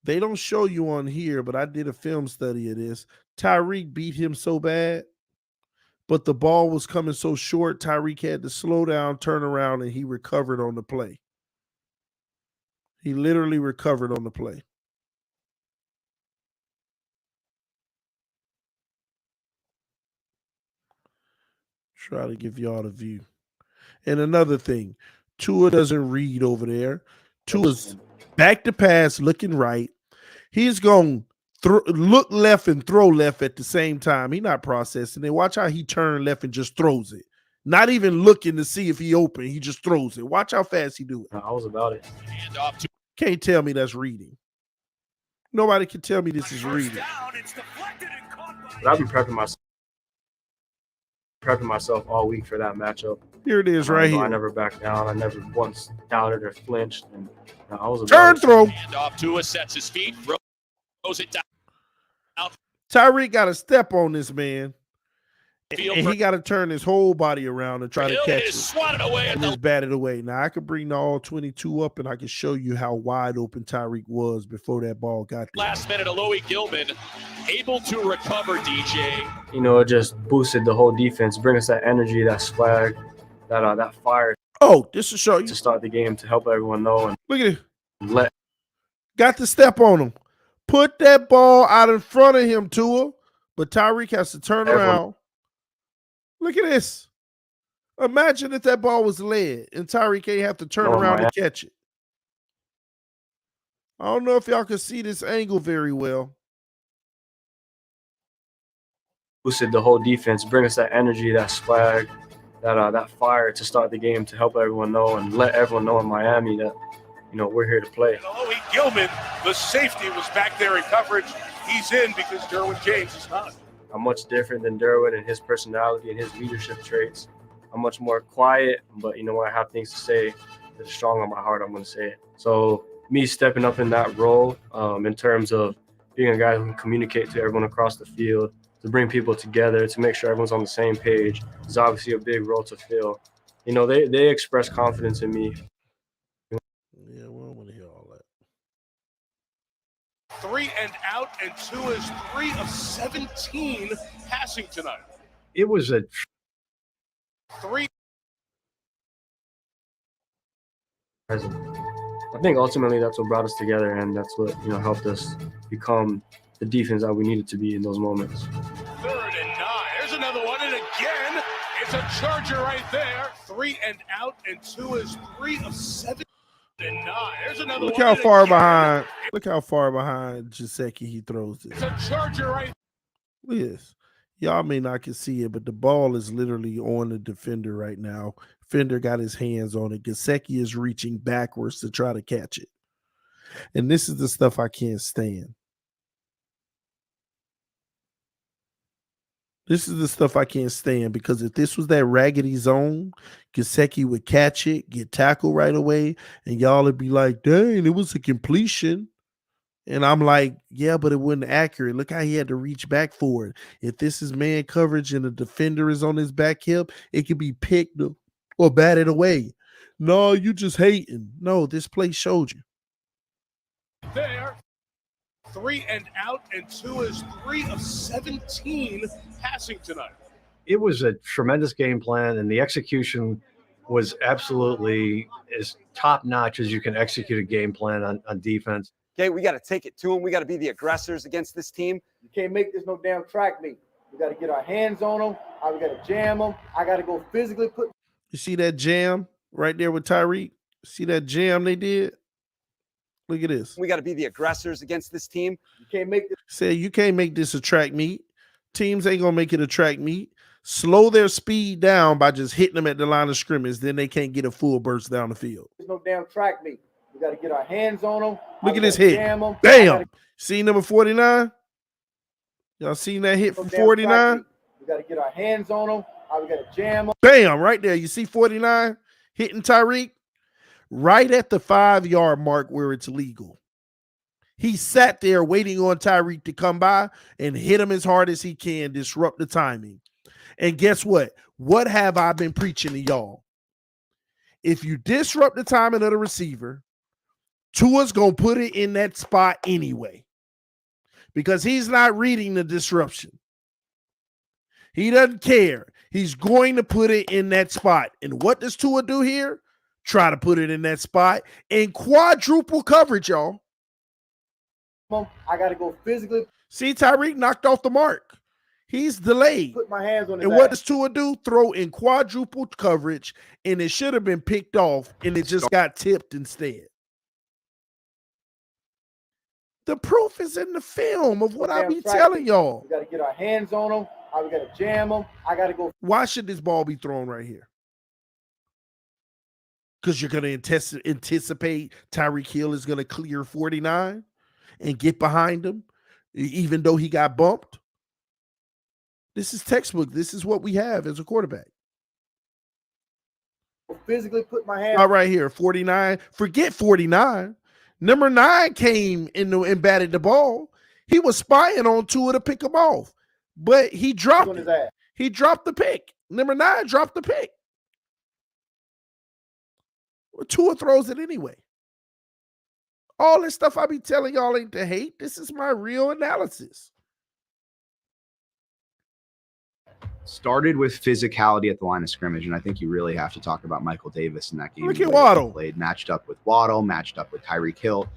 They don't show you on here, but I did a film study of this. Tyreek beat him so bad, but the ball was coming so short, Tyreek had to slow down, turn around, and he recovered on the play. He literally recovered on the play. Try to give y'all the view. And another thing, Tua doesn't read over there. Tua's back to pass, looking right. He's going to look left and throw left at the same time. He's not processing it. Watch how he turned left and just throws it. Not even looking to see if he open. He just throws it. Watch how fast he do it. I was about it. And off to Can't tell me that's reading. Nobody can tell me this is first reading. down. It's deflected and caught by But I've been prepping myself all week for that matchup. Here it is right here. I never backed down. I never once doubted or flinched, and I was about Turn it. throw. And off, Tua sets his feet, throws it down Tyreek got to step on this man. field And for he got to turn his whole body around and try to Hill. catch It it. is swatted away at And the just batted away. Now I could bring the all 22 up and I can show you how wide open Tyreek was before that ball got there. last minute. Alohi Gilman able to recover, DJ. It just boosted the whole defense, bring us that energy, that swag, that fire Oh, this will show you. to start the game, to help everyone know and Look at it. let. Got to step on him. Put that ball out in front of him, Tua. But Tyreek has to turn around. Look at this. Imagine if that ball was led and Tyreek ain't have to turn around and catch it. I don't know if y'all can see this angle very well. Boosted the whole defense, bring us that energy, that swag, that fire to start the game, to help everyone know and let everyone know in Miami that we're here to play. Alohi Gilman, the safety, was back there in coverage. He's in because Derwin James is not. I'm much different than Derwin and his personality and his leadership traits. I'm much more quiet, but when I have things to say that are strong on my heart, I'm going to say it. So me stepping up in that role, in terms of being a guy who can communicate to everyone across the field, to bring people together, to make sure everyone's on the same page, is obviously a big role to fill. They express confidence in me. Yeah, we don't want to hear all that. 3 and out, and Tua is 3 of 17 passing tonight. It was a 3. I think ultimately that's what brought us together, and that's what helped us become the defense that we needed to be in those moments. 3rd and 9. There's another one, and again, it's a Charger right there. 3 and out, and Tua is 3 of 7 and 9. There's another Look one. how and far again, behind. Look how far behind Gesicki he throws it. It's a Charger right. Look at this. Y'all may not can see it, but the ball is literally on the defender right now. defender got his hands on it. Gesicki is reaching backwards to try to catch it. And this is the stuff I can't stand. This is the stuff I can't stand, because if this was that raggedy zone, Gesicki would catch it, get tackled right away, and y'all would be like, dang, it was a completion. And I'm like, yeah, but it wasn't accurate. Look how he had to reach back for it. If this is man coverage and the defender is on his back hip, it could be picked or batted away. No, you just hating. No, this play showed you. There, 3 and out, and Tua is 3 of 17 passing tonight. It was a tremendous game plan, and the execution was absolutely as top notch as you can execute a game plan on defense. Okay, we got to take it to them. We got to be the aggressors against this team. You can't make this no damn track meet. We got to get our hands on them. We got to jam them. I got to go physically put. You see that jam right there with Tyreek? See that jam they did? Look at this. We got to be the aggressors against this team. You can't make this. Say you can't make this a track meet. Teams ain't gonna make it a track meet. Slow their speed down by just hitting them at the line of scrimmage. Then they can't get a full burst down the field. There's no damn track meet. We got to get our hands on them. Look at this hit. Bam. See number 49? Y'all seen that hit from 49? We got to get our hands on them. We got to jam them. Bam, right there. You see 49 hitting Tyreek? Right at the 5-yard mark where it's legal. He sat there waiting on Tyreek to come by and hit him as hard as he can, disrupt the timing. And guess what? What have I been preaching to y'all? If you disrupt the timing of the receiver, Tua's going to put it in that spot anyway, because he's not reading the disruption. He doesn't care. He's going to put it in that spot. And what does Tua do here? Try to put it in that spot in quadruple coverage, y'all. I got to go physically. See, Tyreek knocked off the mark. He's delayed. Put my hands on his And what ass. does Tua do? Throw in quadruple coverage, and it should have been picked off, and it just got tipped instead. The proof is in the film of what I be telling y'all. We got to get our hands on them. We got to jam them. I got to go. Why should this ball be thrown right here? Because you're going to anticipate Tyreek Hill is going to clear 49 and get behind him, even though he got bumped. This is textbook. This is what we have as a quarterback. Physically put my hands. All right here, 49. Forget 49. Number 9 came in and batted the ball. He was spying on Tua to pick him off, but he dropped it. He dropped the pick. Number 9 dropped the pick. Well, Tua throws it anyway. All this stuff I be telling y'all ain't to hate. This is my real analysis. Started with physicality at the line of scrimmage, and I think you really have to talk about Michael Davis in that game. Look at Waddle. Played matched up with Waddle, matched up with Tyreek Hill.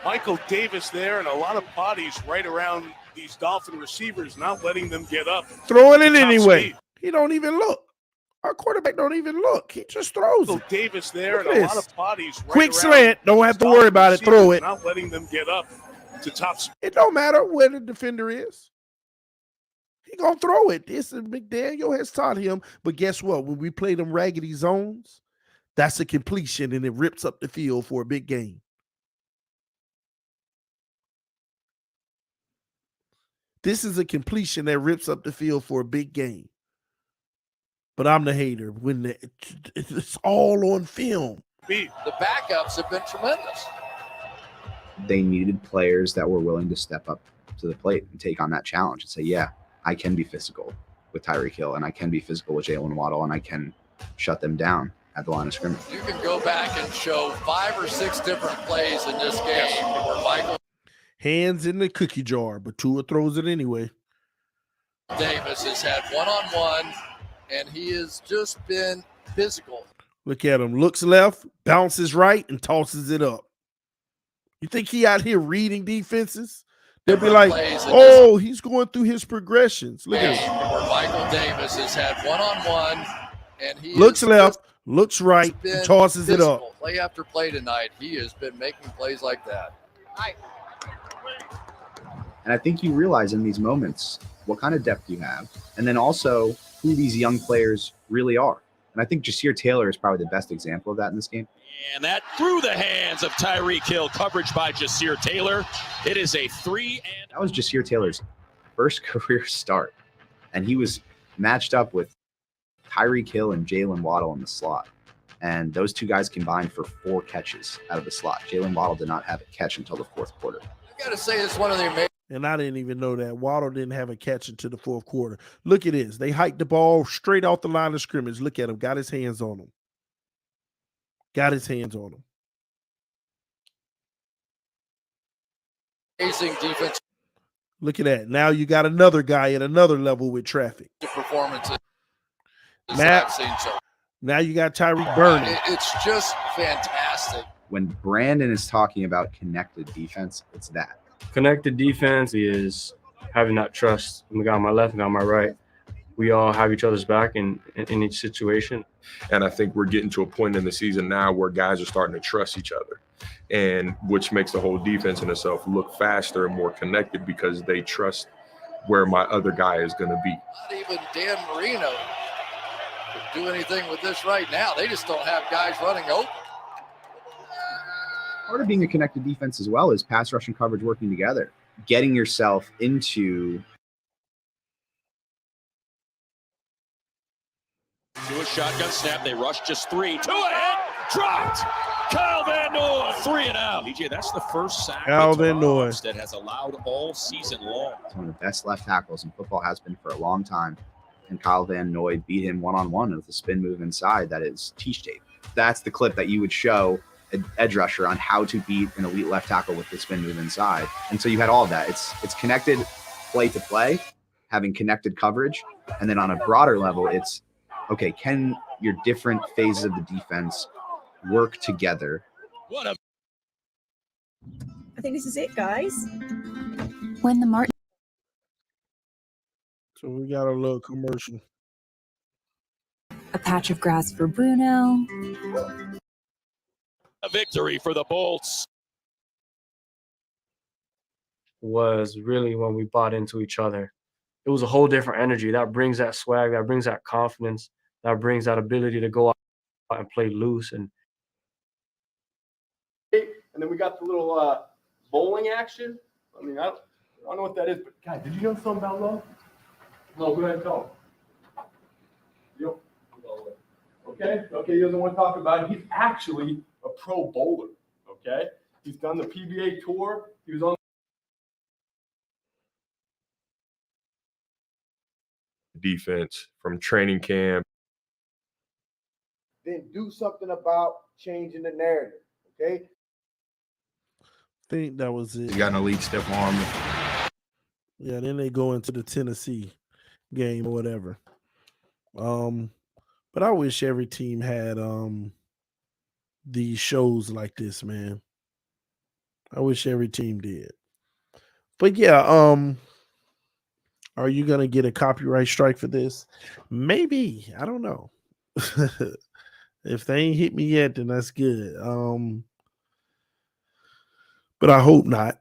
Michael Davis there, and a lot of bodies right around these Dolphin receivers, not letting them get up. Throwing it anyway. He don't even look. Our quarterback don't even look. He just throws it. Davis there, and a lot of bodies right quick around slant. Don't have to worry about it. Throw it. Not letting them get up to top speed. It don't matter where the defender is. He gonna throw it. This is McDaniel has taught him. But guess what? When we play them raggedy zones, that's a completion, and it rips up the field for a big game. This is a completion that rips up the field for a big game. But I'm the hater when it's all on film. The backups have been tremendous. They needed players that were willing to step up to the plate and take on that challenge and say, yeah, I can be physical with Tyreek Hill, and I can be physical with Jalen Waddle, and I can shut them down at the line of scrimmage. You can go back and show 5 or 6 different plays in this game where Michael Hands in the cookie jar, but Tua throws it anyway. Davis has had one-on-one, and he has just been physical. Look at him. Looks left, bounces right, and tosses it up. You think he out here reading defenses? They'll be like, oh, he's going through his progressions. Look at him. Where Michael Davis has had one-on-one, and he looks left, looks right, and tosses it up. Play after play tonight, he has been making plays like that. And I think you realize in these moments what kind of depth you have, and then also who these young players really are. And I think Jasir Taylor is probably the best example of that in this game. And that through the hands of Tyreek Hill, coverage by Jasir Taylor. It is a 3 and that was Jasir Taylor's first career start. And he was matched up with Tyreek Hill and Jalen Waddle in the slot. And those two guys combined for 4 catches out of the slot. Jalen Waddle did not have a catch until the fourth quarter. I got to say, it's one of the amazing. And I didn't even know that. Waddle didn't have a catch until the fourth quarter. Look at this. They hiked the ball straight off the line of scrimmage. Look at him. Got his hands on him. Got his hands on him. Amazing defense. Look at that. Now you got another guy at another level with traffic. Performances Matt, I've seen so. Now you got Tyreek burning. It's just fantastic. When Brandon is talking about connected defense, it's that. Connected defense is having that trust from the guy on my left and the guy on my right. We all have each other's back in each situation. And I think we're getting to a point in the season now where guys are starting to trust each other, and which makes the whole defense in itself look faster and more connected because they trust where my other guy is going to be. Not even Dan Marino could do anything with this right now. They just don't have guys running open. Part of being a connected defense as well is pass rush and coverage working together, getting yourself into do a shotgun snap. They rush just 3. 2 ahead. Dropped. Kyle Van Noy. 3 and out. DJ, that's the first sack Kyle Van Noy that has allowed all season long. It's one of the best left tackles in football, has been for a long time. And Kyle Van Noy beat him one-on-one with a spin move inside that is teach tape. That's the clip that you would show an edge rusher on how to beat an elite left tackle with the spin move inside. And so you had all of that. It's connected play to play, having connected coverage. And then on a broader level, it's, okay, can your different phases of the defense work together? What a I think this is it, guys. When the Martin. So we got a little commercial. A patch of grass for Bruno. A victory for the Bolts. Was really when we bought into each other. It was a whole different energy that brings that swag, that brings that confidence, that brings that ability to go out and play loose. And then we got the little bowling action. I mean, I don't know what that is, but guys, did you know something about love? No, go ahead and tell him. Yep. Okay, he doesn't want to talk about it. He's actually a pro bowler, okay? He's done the PBA tour. He was on defense from training camp. Then do something about changing the narrative, okay? I think that was it. You got an elite stiff arm. Yeah, then they go into the Tennessee game or whatever. But I wish every team had these shows like this, man. I wish every team did. But yeah, are you gonna get a copyright strike for this? Maybe. I don't know. If they ain't hit me yet, then that's good. But I hope not.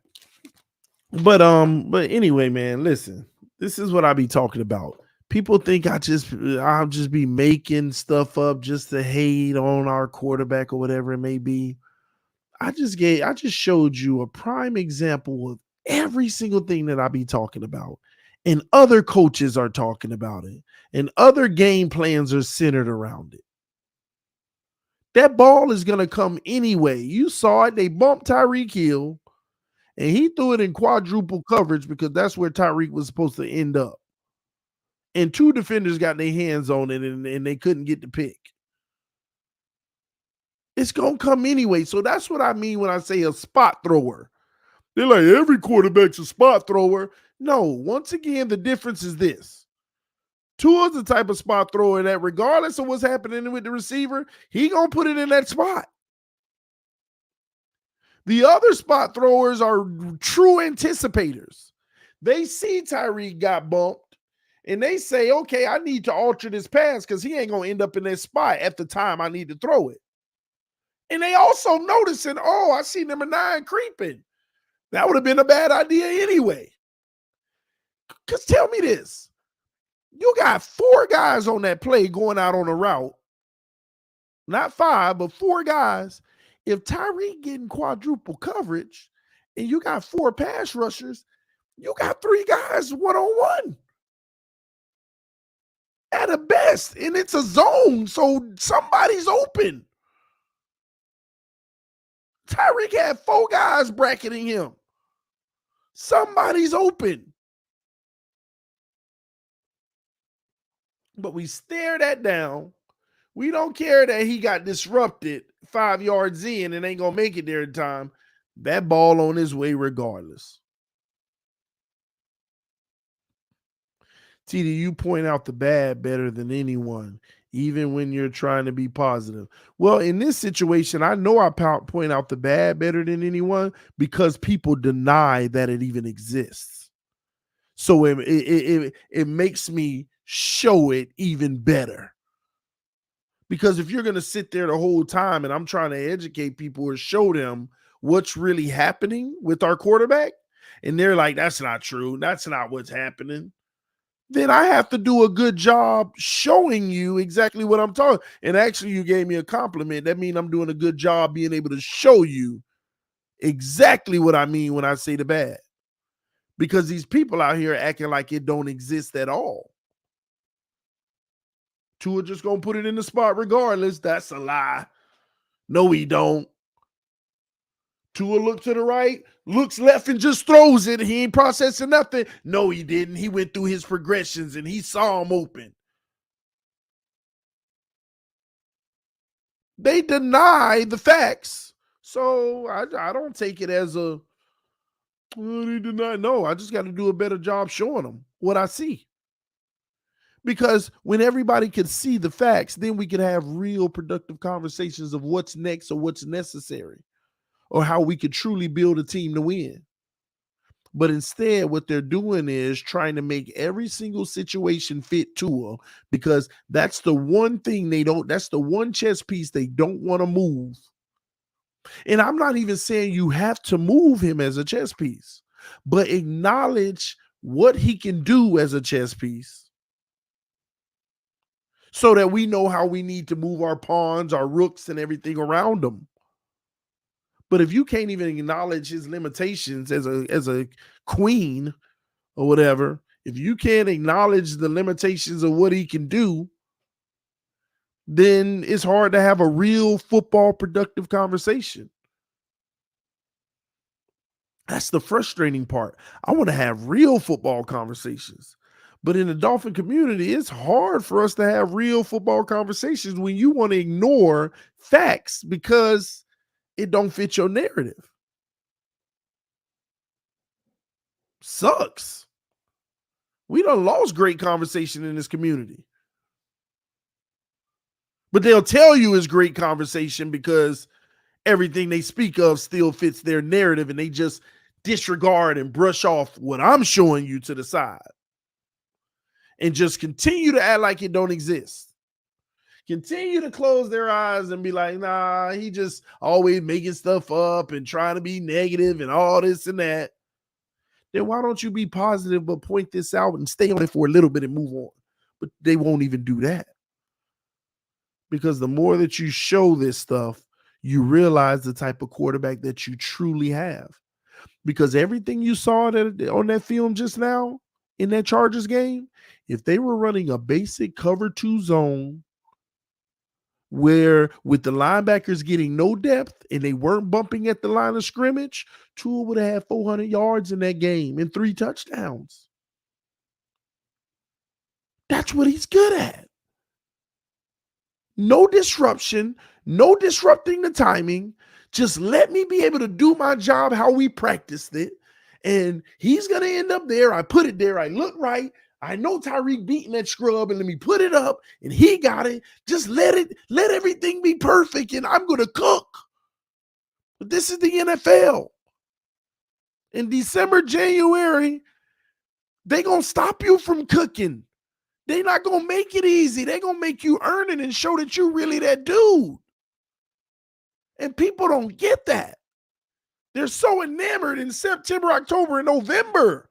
But anyway, man, listen. This is what I be talking about. People think I'll just be making stuff up just to hate on our quarterback or whatever it may be. I just showed you a prime example of every single thing that I be talking about. And other coaches are talking about it. And other game plans are centered around it. That ball is going to come anyway. You saw it. They bumped Tyreek Hill. And he threw it in quadruple coverage because that's where Tyreek was supposed to end up. And 2 defenders got their hands on it and they couldn't get the pick. It's going to come anyway. So that's what I mean when I say a spot thrower. They're like, every quarterback's a spot thrower. No, once again, the difference is this. Tua's the type of spot thrower that regardless of what's happening with the receiver, he going to put it in that spot. The other spot throwers are true anticipators. They see Tyreek got bumped, and they say, okay, I need to alter this pass because he ain't going to end up in that spot at the time I need to throw it. And they also noticing, oh, I see number 9 creeping. That would have been a bad idea anyway. Because tell me this. You got 4 guys on that play going out on a route, not 5, but 4 guys. If Tyreek getting quadruple coverage and you got 4 pass rushers, you got 3 guys one-on-one at a best, and it's a zone, so somebody's open. Tyreek had 4 guys bracketing him. Somebody's open. But we stare that down. We don't care that he got disrupted 5 yards in and ain't going to make it there in time. That ball on his way regardless. TD, you point out the bad better than anyone, even when you're trying to be positive. Well, in this situation, I know I point out the bad better than anyone because people deny that it even exists. So it makes me show it even better. Because if you're going to sit there the whole time and I'm trying to educate people or show them what's really happening with our quarterback, and they're like, that's not true, that's not what's happening, then I have to do a good job showing you exactly what I'm talking. And actually, you gave me a compliment. That means I'm doing a good job being able to show you exactly what I mean when I say the bad. Because these people out here acting like it don't exist at all. Tua just going to put it in the spot regardless. That's a lie. No, he don't. Tua look to the right, looks left, and just throws it. He ain't processing nothing. No, he didn't. He went through his progressions, and he saw him open. They deny the facts. So I don't take it as a, well, they deny. No, I just got to do a better job showing them what I see. Because when everybody can see the facts, then we can have real productive conversations of what's next or what's necessary or how we could truly build a team to win. But instead, what they're doing is trying to make every single situation fit Tua because that's the one thing that's the one chess piece they don't want to move. And I'm not even saying you have to move him as a chess piece, but acknowledge what he can do as a chess piece so that we know how we need to move our pawns, our rooks, and everything around him. But if you can't even acknowledge his limitations as a queen or whatever, if you can't acknowledge the limitations of what he can do, then it's hard to have a real football productive conversation. That's the frustrating part. I want to have real football conversations. But in the Dolphin community, it's hard for us to have real football conversations when you want to ignore facts because it don't fit your narrative. Sucks. We done lost great conversation in this community. But they'll tell you it's great conversation because everything they speak of still fits their narrative and they just disregard and brush off what I'm showing you to the side. And just continue to act like it don't exist. Continue to close their eyes and be like, nah, he just always making stuff up and trying to be negative and all this and that. Then why don't you be positive but point this out and stay on it for a little bit and move on? But they won't even do that. Because the more that you show this stuff, you realize the type of quarterback that you truly have. Because everything you saw on that film just now in that Chargers game, if they were running a basic cover 2 zone where with the linebackers getting no depth and they weren't bumping at the line of scrimmage, Tua would have had 400 yards in that game and 3 touchdowns. That's what he's good at. No disruption, no disrupting the timing. Just let me be able to do my job how we practiced it. And he's going to end up there. I put it there. I look right. I know Tyreek beating that scrub and let me put it up and he got it. Just let everything be perfect and I'm going to cook. But this is the NFL. In December, January, they going to stop you from cooking. They're not going to make it easy. They're going to make you earn it and show that you really that dude. And people don't get that. They're so enamored in September, October, and November.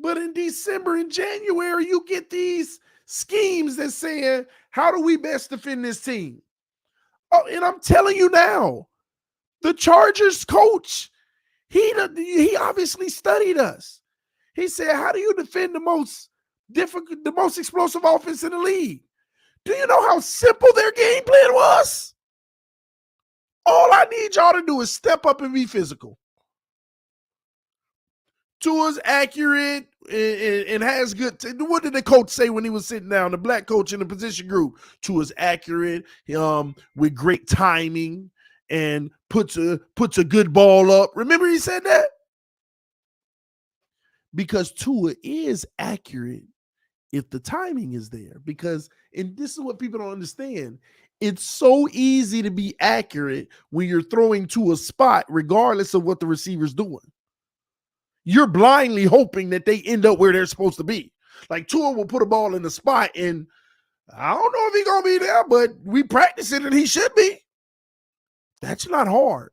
But in December and January, you get these schemes that's saying, how do we best defend this team? Oh, and I'm telling you now, the Chargers coach, he obviously studied us. He said, how do you defend the most difficult, the most explosive offense in the league? Do you know how simple their game plan was? All I need y'all to do is step up and be physical. Tua's accurate and has good. What did the coach say when he was sitting down? The black coach in the position group. Tua's accurate, with great timing and puts a good ball up. Remember he said that? Because Tua is accurate if the timing is there. Because, and this is what people don't understand, it's so easy to be accurate when you're throwing to a spot, regardless of what the receiver's doing. You're blindly hoping that they end up where they're supposed to be. Like Tua will put a ball in the spot, and I don't know if he's going to be there, but we practice it and he should be. That's not hard.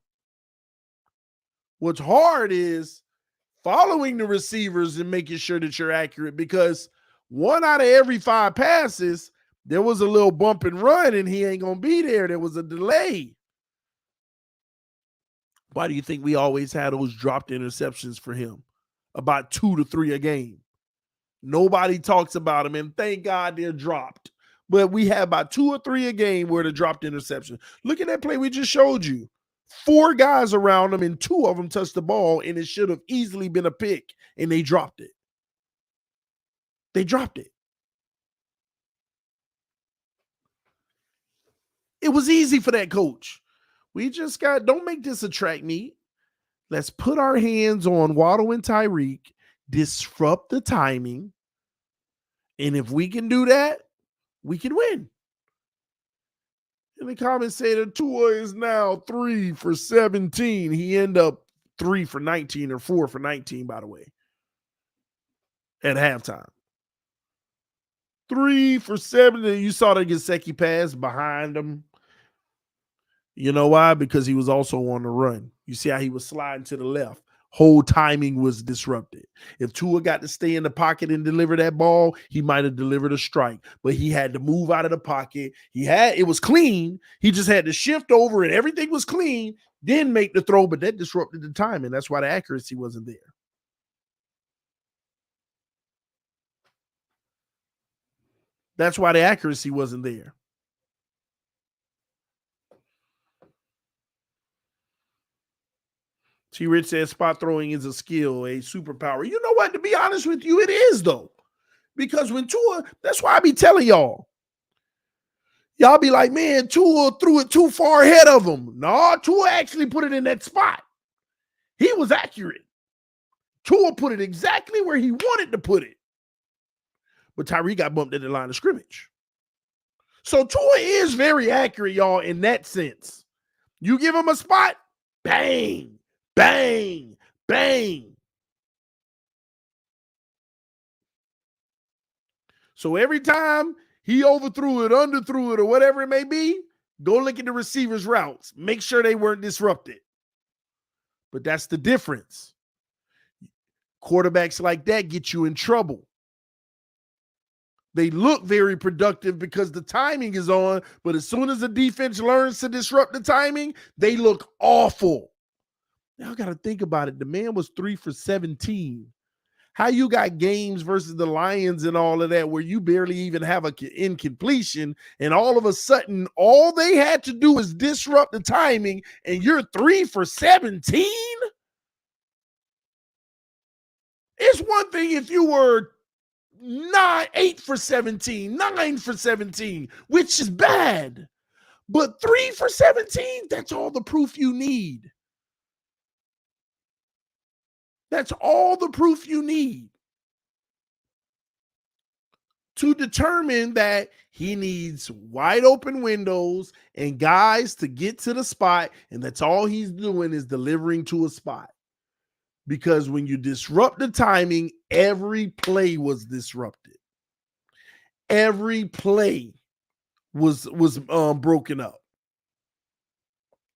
What's hard is following the receivers and making sure that you're accurate, because 1 out of every 5 passes, there was a little bump and run and he ain't going to be there. There was a delay. Why do you think we always had those dropped interceptions for him? About 2 to 3 a game. Nobody talks about them, and thank God they're dropped. But we have about 2 or 3 a game where the dropped interception. Look at that play we just showed you. 4 guys around them, and 2 of them touched the ball, and it should have easily been a pick, and they dropped it. They dropped it. It was easy for that coach. We just don't make this a track meet. Let's put our hands on Waddle and Tyreek, disrupt the timing, and if we can do that, we can win. In the comments say that Tua is now 3 for 17. He ended up 3 for 19 or 4 for 19, by the way, at halftime. 3 for 17. You saw the Gesicki pass behind him. You know why? Because he was also on the run. You see how he was sliding to the left. Whole timing was disrupted. If Tua got to stay in the pocket and deliver that ball, he might have delivered a strike. But he had to move out of the pocket. It was clean. He just had to shift over and everything was clean, then make the throw, but that disrupted the timing. That's why the accuracy wasn't there. That's why the accuracy wasn't there. T. Rich says spot throwing is a skill, a superpower. You know what? To be honest with you, it is, though. Because when Tua, that's why I be telling y'all. Y'all be like, man, Tua threw it too far ahead of him. No, Tua actually put it in that spot. He was accurate. Tua put it exactly where he wanted to put it. But Tyree got bumped at the line of scrimmage. So Tua is very accurate, y'all, in that sense. You give him a spot, bang. Bang, bang. So every time he overthrew it, underthrew it, or whatever it may be, go look at the receivers' routes. Make sure they weren't disrupted. But that's the difference. Quarterbacks like that get you in trouble. They look very productive because the timing is on, but as soon as the defense learns to disrupt the timing, they look awful. Y'all got to think about it. The man was 3 for 17. How you got games versus the Lions and all of that where you barely even have an incompletion, and all of a sudden, all they had to do is disrupt the timing, and you're 3 for 17? It's one thing if you were 8 for 17, 9 for 17, which is bad. But 3 for 17, that's all the proof you need. That's all the proof you need to determine that he needs wide open windows and guys to get to the spot, and that's all he's doing is delivering to a spot. Because when you disrupt the timing, every play was disrupted. Every play was broken up.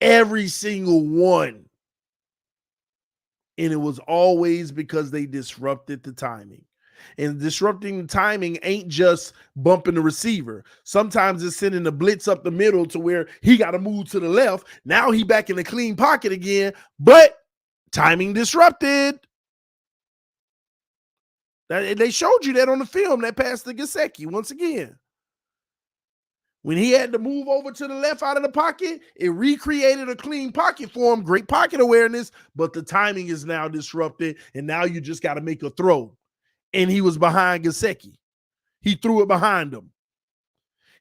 Every single one. And it was always because they disrupted the timing. And disrupting the timing ain't just bumping the receiver. Sometimes it's sending the blitz up the middle to where he got to move to the left. Now he back in the clean pocket again, but timing disrupted. They showed you that on the film, that pass to Gesicki once again. When he had to move over to the left out of the pocket, it recreated a clean pocket for him. Great pocket awareness, but the timing is now disrupted, and now you just got to make a throw. And he was behind Gesicki. He threw it behind him.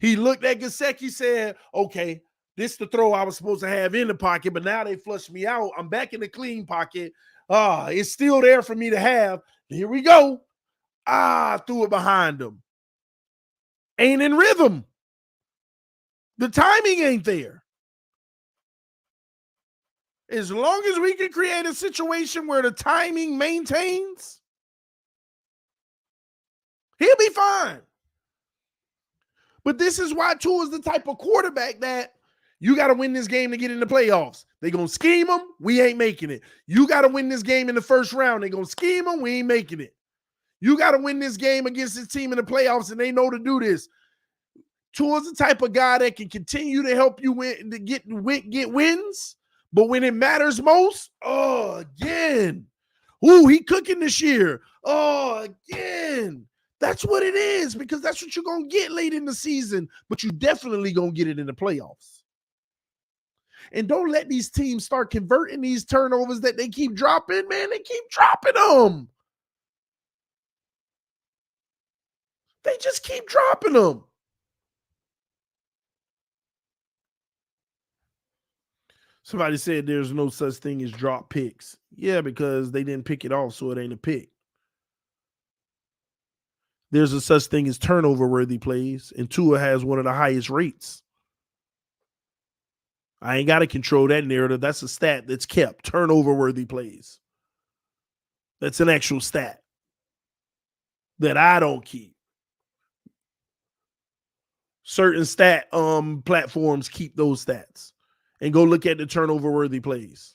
He looked at Gesicki, said, okay, this is the throw I was supposed to have in the pocket, but now they flushed me out. I'm back in the clean pocket. It's still there for me to have. Here we go. Threw it behind him. Ain't in rhythm. The timing ain't there. As long as we can create a situation where the timing maintains, he'll be fine. But this is why Tua is the type of quarterback that you got to win this game to get in the playoffs. They're going to scheme him. We ain't making it. You got to win this game in the first round. They're going to scheme him. We ain't making it. You got to win this game against this team in the playoffs, and they know to do this. Tua's the type of guy that can continue to help you win, to get wins, but when it matters most, again. He cooking this year. Again. That's what it is, because that's what you're going to get late in the season, but you definitely going to get it in the playoffs. And don't let these teams start converting these turnovers that they keep dropping, man. They keep dropping them. They just keep dropping them. Somebody said there's no such thing as drop picks. Yeah, because they didn't pick it off, so it ain't a pick. There's a such thing as turnover-worthy plays, and Tua has one of the highest rates. I ain't got to control that narrative. That's a stat that's kept, turnover-worthy plays. That's an actual stat that I don't keep. Certain stat platforms keep those stats. And go look at the turnover-worthy plays.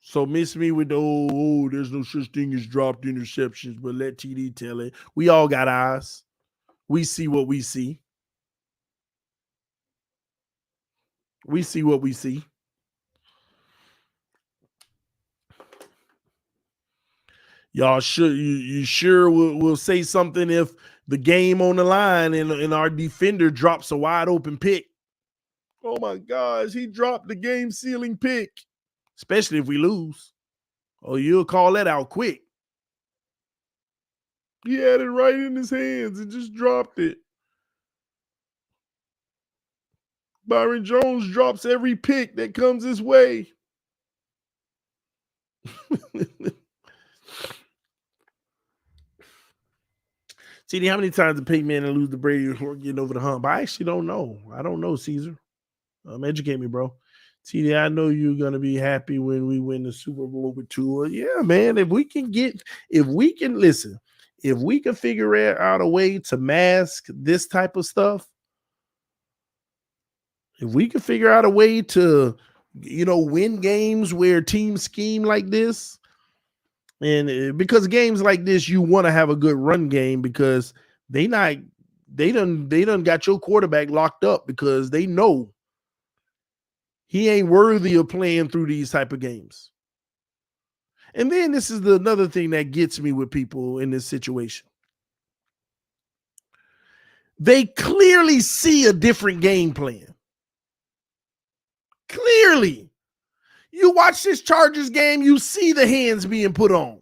So miss me with the, there's no such thing as dropped interceptions, but let TD tell it. We all got eyes. We see what we see. We see what we see. Y'all sure you sure will say something if the game on the line and our defender drops a wide open pick. Oh my gosh, he dropped the game-sealing pick, especially if we lose. Oh, you'll call that out quick. He had it right in his hands and just dropped it. Byron Jones drops every pick that comes his way. TD, how many times did Peyton Manning lose to Brady before getting over the hump? I actually don't know. I don't know, Caesar. Educate me, bro. TD, I know you're going to be happy when we win the Super Bowl with Tua. Yeah, man. If we can figure out a way to mask this type of stuff, if we can figure out a way to, win games where teams scheme like this, and because games like this, you want to have a good run game because they done got your quarterback locked up because they know he ain't worthy of playing through these type of games. And then this is another thing that gets me with people in this situation. They clearly see a different game plan. Clearly. You watch this Chargers game, you see the hands being put on.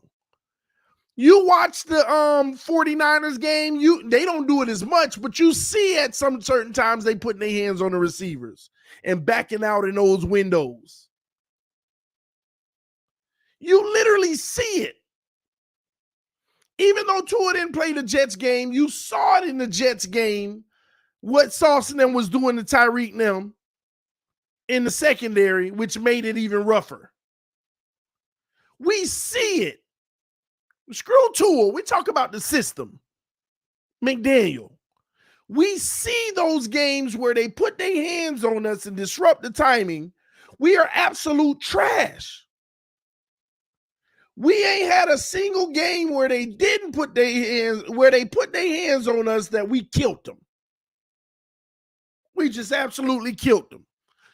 You watch the 49ers game, they don't do it as much, but you see at some certain times they putting their hands on the receivers and backing out in those windows. You literally see it. Even though Tua didn't play the Jets game, you saw it in the Jets game, what Sauce and them was doing to Tyreek and them in the secondary, which made it even rougher. We see it. Screw Tua. We talk about the system. McDaniel. We see those games where they put their hands on us and disrupt the timing. We are absolute trash. We ain't had a single game where they didn't put their hands, where they put their hands on us that we killed them. We just absolutely killed them.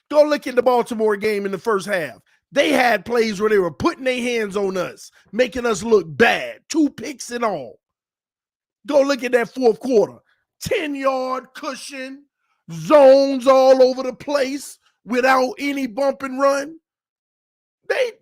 Go look at the Baltimore game in the first half. They had plays where they were putting their hands on us, making us look bad. 2 picks and all. Go look at that fourth quarter. 10-yard cushion, zones all over the place without any bump and run. They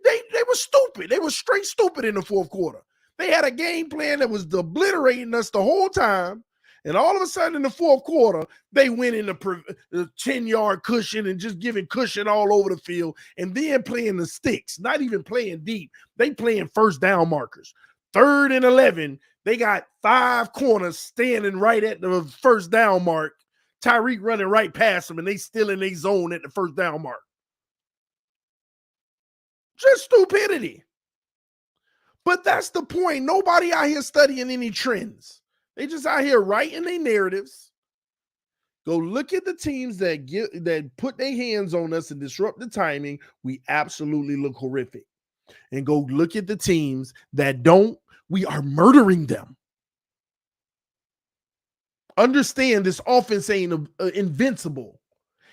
were stupid. They were straight stupid in the fourth quarter. They had a game plan that was obliterating us the whole time. And all of a sudden in the fourth quarter, they went in the 10-yard cushion and just giving cushion all over the field and then playing the sticks, not even playing deep. They playing first down markers. 3rd and 11, they got 5 corners standing right at the first down mark. Tyreek running right past them, and they still in their zone at the first down mark. Just stupidity. But that's the point. Nobody out here studying any trends. They just out here writing their narratives. Go look at the teams that put their hands on us and disrupt the timing. We absolutely look horrific. And go look at the teams that don't. We are murdering them. Understand this offense ain't invincible.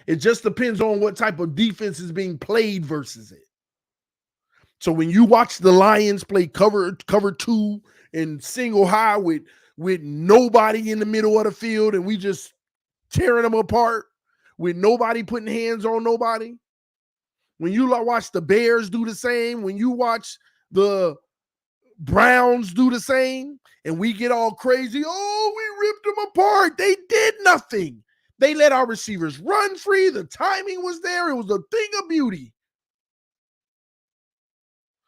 It just depends on what type of defense is being played versus it. So when you watch the Lions play cover 2 and single high with nobody in the middle of the field and we just tearing them apart with nobody putting hands on nobody. When you watch the Bears do the same, when you watch the Browns do the same, and we get all crazy, oh, we ripped them apart. They did nothing. They let our receivers run free. The timing was there. It was a thing of beauty.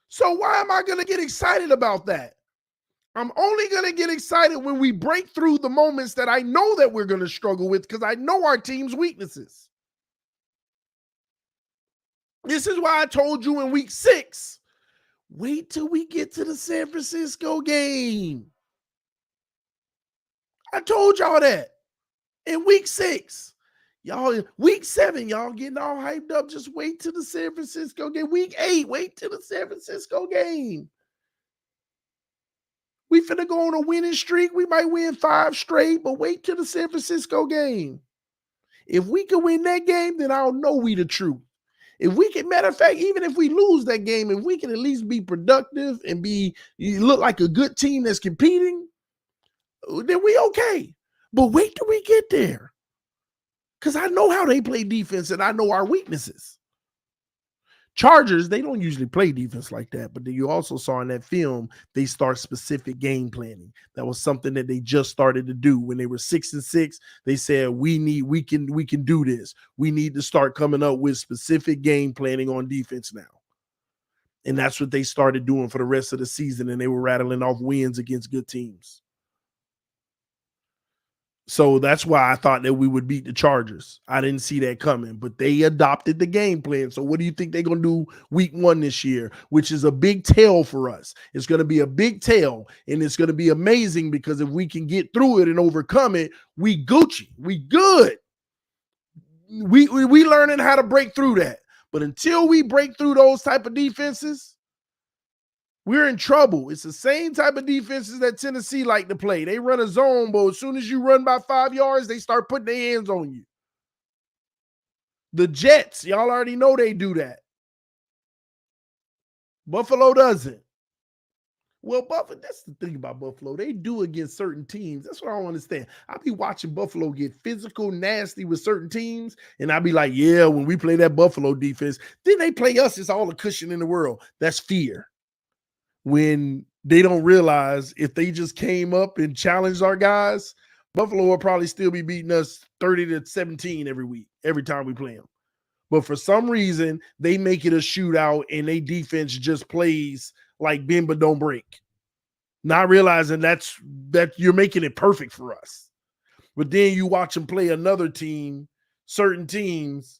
So why am I going to get excited about that? I'm only going to get excited when we break through the moments that I know that we're going to struggle with because I know our team's weaknesses. This is why I told you in week 6, wait till we get to the San Francisco game. I told y'all that in week 6. Y'all, week 7, y'all getting all hyped up. Just wait till the San Francisco game. Week 8, wait till the San Francisco game. We finna go on a winning streak. We might win 5 straight, but wait till the San Francisco game. If we can win that game, then I'll know we the truth. If we can, matter of fact, even if we lose that game, if we can at least be productive and look like a good team that's competing, then we okay. But wait till we get there. Because I know how they play defense and I know our weaknesses. Chargers, they don't usually play defense like that, but then you also saw in that film, they start specific game planning. That was something that they just started to do. When they were 6-6, they said, we can do this. We need to start coming up with specific game planning on defense now. And that's what they started doing for the rest of the season, and they were rattling off wins against good teams. So that's why I thought that we would beat the Chargers. I didn't see that coming, but they adopted the game plan. So what do you think they're going to do week 1 this year, which is a big tell for us? It's going to be a big tell, and it's going to be amazing because if we can get through it and overcome it, we Gucci. We good. We learning how to break through that. But until we break through those type of defenses, we're in trouble. It's the same type of defenses that Tennessee like to play. They run a zone, but as soon as you run by 5 yards, they start putting their hands on you. The Jets, y'all already know they do that. Buffalo doesn't. Well, Buffalo, that's the thing about Buffalo. They do against certain teams. That's what I don't understand. I be watching Buffalo get physical, nasty with certain teams, and I be like, yeah, when we play that Buffalo defense, then they play us. It's all the cushion in the world. That's fear. When they don't realize if they just came up and challenged our guys, Buffalo will probably still be beating us 30-17 every week, every time we play them. But for some reason, they make it a shootout and they defense just plays like bend but don't break. Not realizing that you're making it perfect for us. But then you watch them play another team, certain teams,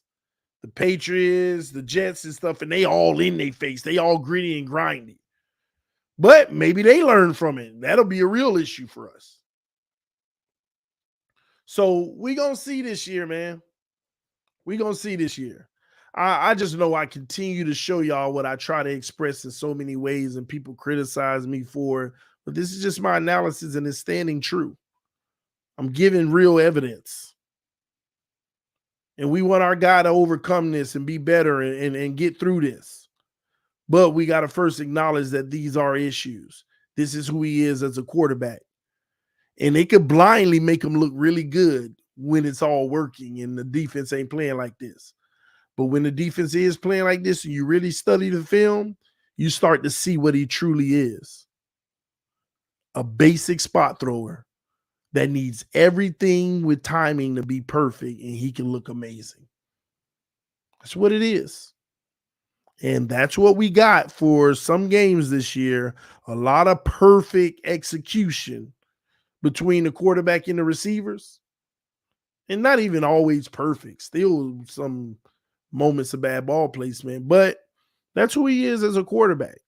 the Patriots, the Jets and stuff, and they all in their face. They all gritty and grindy. But maybe they learn from it. That'll be a real issue for us. So we're going to see this year, man. We're going to see this year. I just know I continue to show y'all what I try to express in so many ways, and people criticize me for it. But this is just my analysis, and it's standing true. I'm giving real evidence. And we want our guy to overcome this and be better and get through this. But we got to first acknowledge that these are issues. This is who he is as a quarterback. And they could blindly make him look really good when it's all working and the defense ain't playing like this. But when the defense is playing like this and you really study the film, you start to see what he truly is. A basic spot thrower that needs everything with timing to be perfect, and he can look amazing. That's what it is. And that's what we got for some games this year. A lot of perfect execution between the quarterback and the receivers. And not even always perfect. Still some moments of bad ball placement. But that's who he is as a quarterback.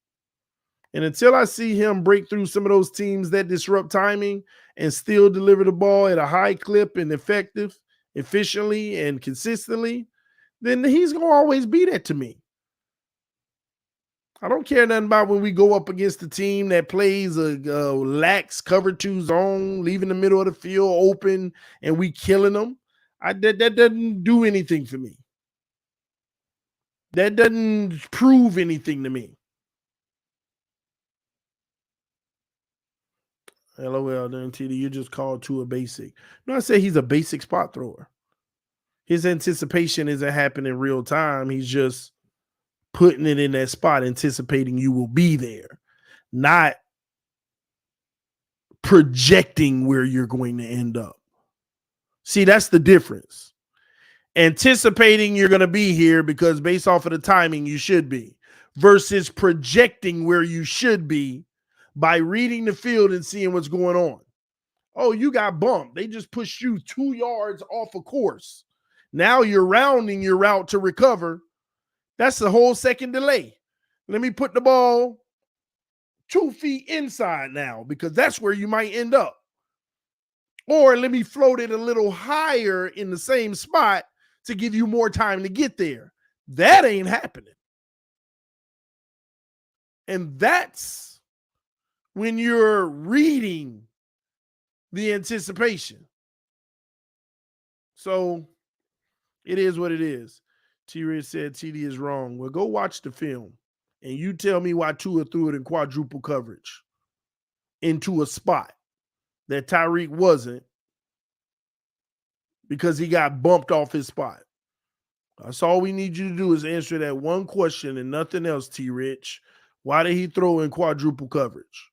And until I see him break through some of those teams that disrupt timing and still deliver the ball at a high clip and efficiently and consistently, then he's going to always be that to me. I don't care nothing about when we go up against a team that plays a lax cover 2 zone, leaving the middle of the field open, and we killing them. That doesn't do anything for me. That doesn't prove anything to me. LOL, then TD, you just called Tua basic. No, I say he's a basic spot thrower. His anticipation isn't happening in real time. He's just putting it in that spot, anticipating you will be there, not projecting where you're going to end up. See, that's the difference. Anticipating you're going to be here because based off of the timing, you should be, versus projecting where you should be by reading the field and seeing what's going on. Oh, you got bumped. They just pushed you 2 yards off a course. Now you're rounding your route to recover. That's the whole second delay. Let me put the ball 2 feet inside now because that's where you might end up. Or let me float it a little higher in the same spot to give you more time to get there. That ain't happening. And that's when you're reading the anticipation. So it is what it is. T-Red said TD is wrong. Well, go watch the film and you tell me why Tua threw it in quadruple coverage into a spot that Tyreek wasn't because he got bumped off his spot. That's all we need you to do is answer that one question and nothing else, T-Rich. Why did he throw in quadruple coverage?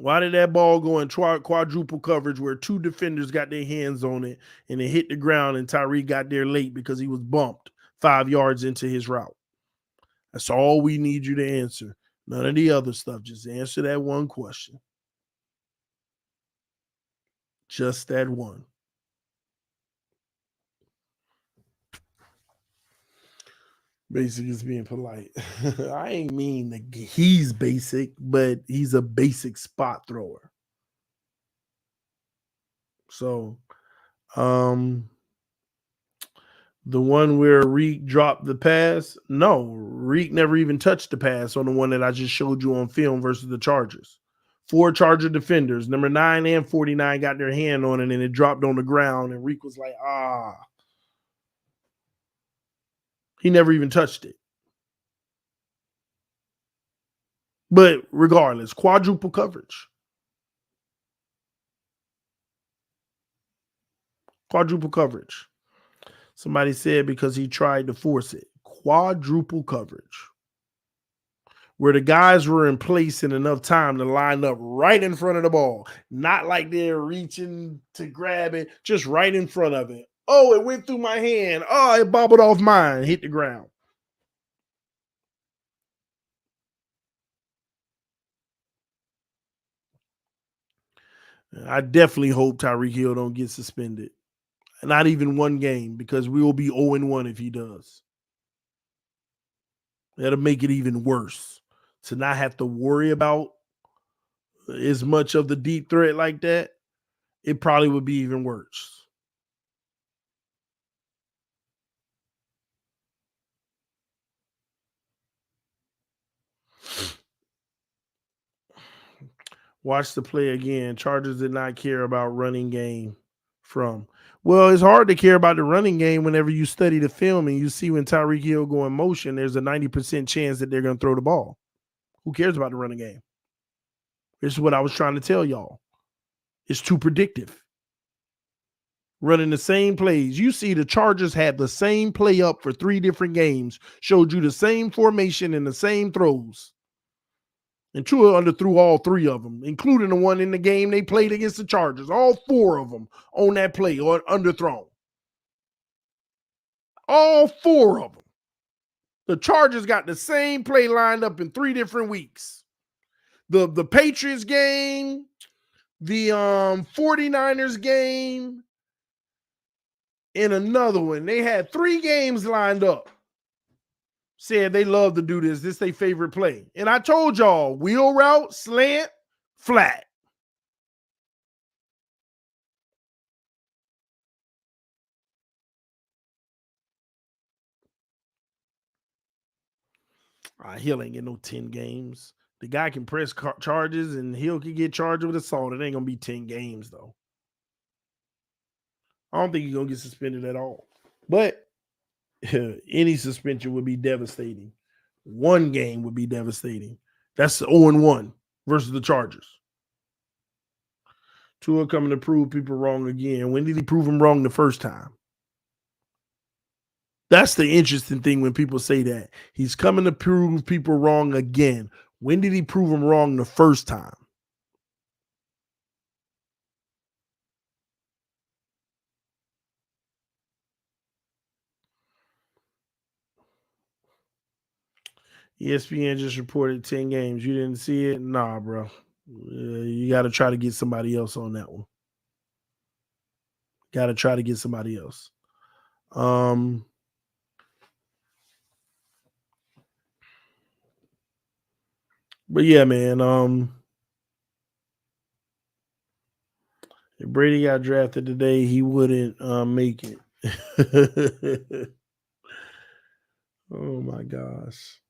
Why did that ball go in quadruple coverage where 2 defenders got their hands on it and it hit the ground and Tyreek got there late because he was bumped 5 yards into his route? That's all we need you to answer. None of the other stuff. Just answer that one question. Just that one. Basic is being polite. I ain't mean that he's basic, but he's a basic spot thrower. So, the one where Reek dropped the pass, no, Reek never even touched the pass on the one that I just showed you on film versus the Chargers. 4 Charger defenders, number 9 and 49 got their hand on it and it dropped on the ground and Reek was like, He never even touched it. But regardless, quadruple coverage. Quadruple coverage. Somebody said because he tried to force it. Quadruple coverage. Where the guys were in place in enough time to line up right in front of the ball. Not like they're reaching to grab it, just right in front of it. Oh, it went through my hand. Oh, it bobbled off mine, hit the ground. I definitely hope Tyreek Hill don't get suspended. Not even one game, because we will be 0-1 if he does. That'll make it even worse. To not have to worry about as much of the deep threat like that, it probably would be even worse. Watch the play again. Chargers did not care about running game from. Well, it's hard to care about the running game whenever you study the film and you see when Tyreek Hill go in motion, there's a 90% chance that they're going to throw the ball. Who cares about the running game? This is what I was trying to tell y'all. It's too predictive. Running the same plays. You see the Chargers had the same play up for 3 different games, showed you the same formation and the same throws. And Tua underthrew all 3 of them, including the one in the game they played against the Chargers. All 4 of them on that play or underthrown. All 4 of them. The Chargers got the same play lined up in 3 different weeks. The Patriots game, the 49ers game, and another one. They had 3 games lined up. Said they love to do this. This is their favorite play. And I told y'all, wheel route, slant, flat. Hill ain't get no 10 games. The guy can press charges and Hill can get charged with assault. It ain't going to be 10 games, though. I don't think he's going to get suspended at all. But any suspension would be devastating. 1 game would be devastating. That's 0-1 versus the Chargers. Tua coming to prove people wrong again. When did he prove them wrong the first time? That's the interesting thing when people say that. He's coming to prove people wrong again. When did he prove them wrong the first time? ESPN just reported 10 games. You didn't see it? Nah, bro. You got to try to get somebody else on that one. Got to try to get somebody else. But yeah, man. If Brady got drafted today, he wouldn't make it. Oh my gosh.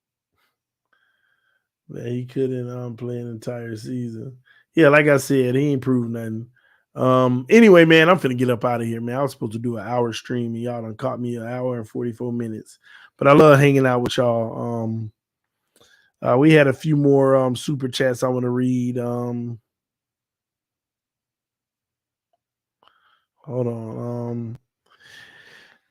Man, he couldn't play an entire season. Yeah, like I said, he ain't proved nothing. Anyway, man, I'm finna get up out of here, man. I was supposed to do an hour stream, and y'all done caught me an hour and 44 minutes. But I love hanging out with y'all. We had a few more super chats I want to read. Hold on.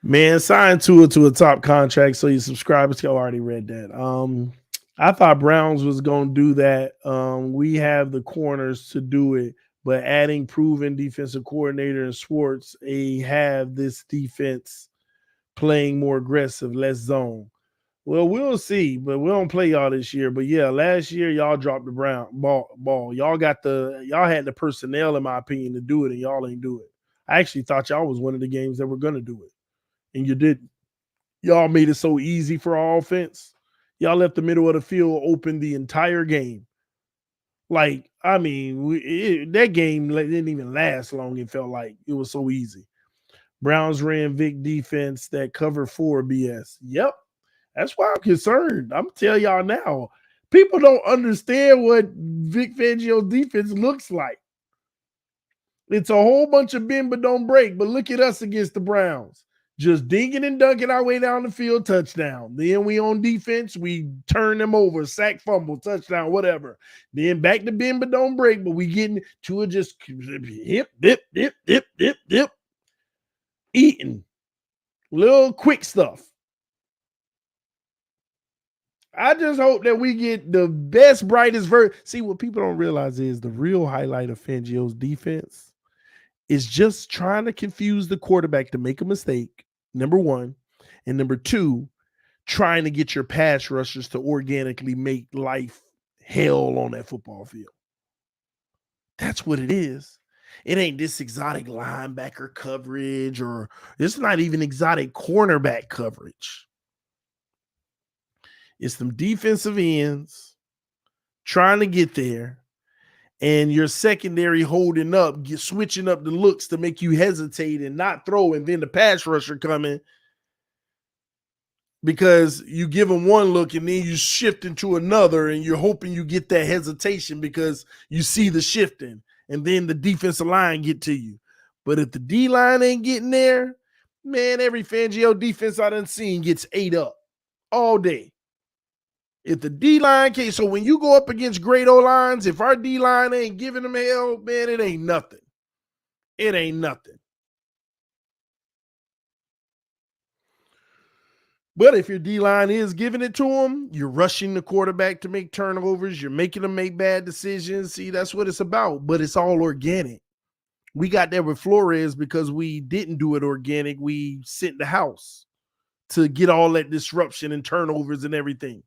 Man, sign Tua to a top contract, so your subscribers can already read that. I thought Browns was going to do that. We have the corners to do it, but adding proven defensive coordinator and Schwartz, they have this defense playing more aggressive, less zone. Well, we'll see, but we don't play y'all this year. But yeah, last year y'all dropped the ball. Y'all had the personnel, in my opinion, to do it, and y'all ain't do it. I actually thought y'all was one of the games that were going to do it, and you didn't. Y'all made it so easy for our offense. Y'all left the middle of the field open the entire game. Like, I mean, that game didn't even last long. It felt like it was so easy. Browns ran Vic defense that cover 4 BS. Yep. That's why I'm concerned. I'm telling y'all now. People don't understand what Vic Fangio's defense looks like. It's a whole bunch of bend but don't break. But look at us against the Browns. Just dinking and dunking our way down the field, touchdown. Then we on defense, we turn them over, sack, fumble, touchdown, whatever. Then back to bend but don't break, but we getting to it just hip, dip, eating. Little quick stuff. I just hope that we get the best, brightest version. See, what people don't realize is the real highlight of Fangio's defense is just trying to confuse the quarterback to make a mistake, number 1. And number 2, trying to get your pass rushers to organically make life hell on that football field. That's what it is. It ain't this exotic linebacker coverage, or it's not even exotic cornerback coverage. It's them defensive ends trying to get there, and your secondary holding up, switching up the looks to make you hesitate and not throw, and then the pass rusher coming. because you give them one look and then you shift into another and you're hoping you get that hesitation because you see the shifting and then the defensive line get to you. But if the D-line ain't getting there, man, every Fangio defense I done seen gets ate up all day. If the D-line can't, so when you go up against great O-lines, if our D-line ain't giving them hell, man, it ain't nothing. It ain't nothing. But if your D-line is giving it to them, you're rushing the quarterback to make turnovers. You're making them make bad decisions. See, that's what it's about. But it's all organic. We got there with Flores because we didn't do it organic. We sent the house to get all that disruption and turnovers and everything.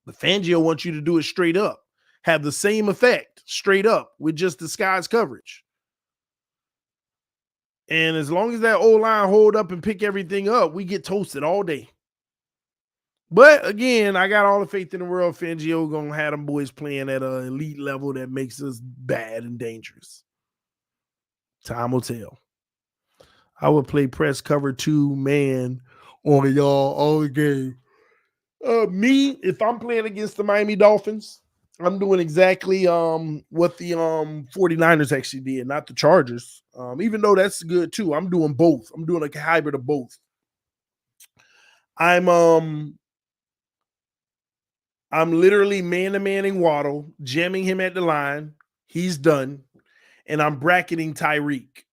But Fangio wants you to do it straight up. Have the same effect straight up with just disguised coverage. And as long as that O-line hold up and pick everything up, we get toasted all day. But again, I got all the faith in the world. Fangio gonna have them boys playing at an elite level that makes us bad and dangerous. Time will tell. I would play press cover 2 man on y'all all the game. Me, if I'm playing against the Miami Dolphins, I'm doing exactly what the 49ers actually did, not the Chargers. Even though that's good too. I'm doing both. I'm doing like a hybrid of both. I'm literally man-to-manning Waddle, jamming him at the line. He's done. And I'm bracketing Tyreek.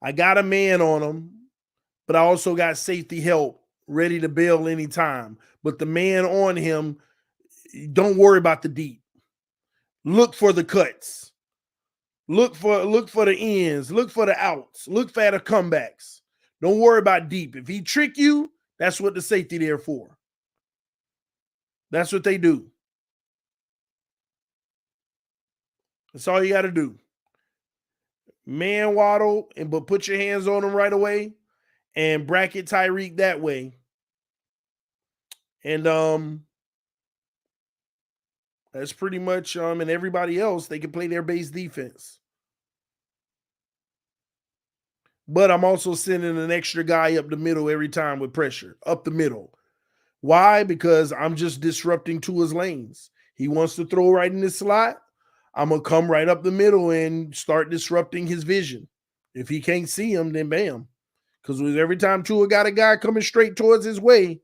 I got a man on him, but I also got safety help ready to bail anytime. But the man on him, don't worry about the deep. Look for the cuts. Look for the ends. Look for the outs. Look for the comebacks. Don't worry about deep. If he trick you, that's what the safety there for. That's what they do. That's all you got to do. Man Waddle, but put your hands on him right away and bracket Tyreek that way. And that's pretty much and everybody else, they can play their base defense. But I'm also sending an extra guy up the middle every time with pressure. Up the middle. Why? Because I'm just disrupting Tua's lanes. He wants to throw right in the slot. I'm going to come right up the middle and start disrupting his vision. If he can't see him, then bam. Because every time Tua got a guy coming straight towards his way,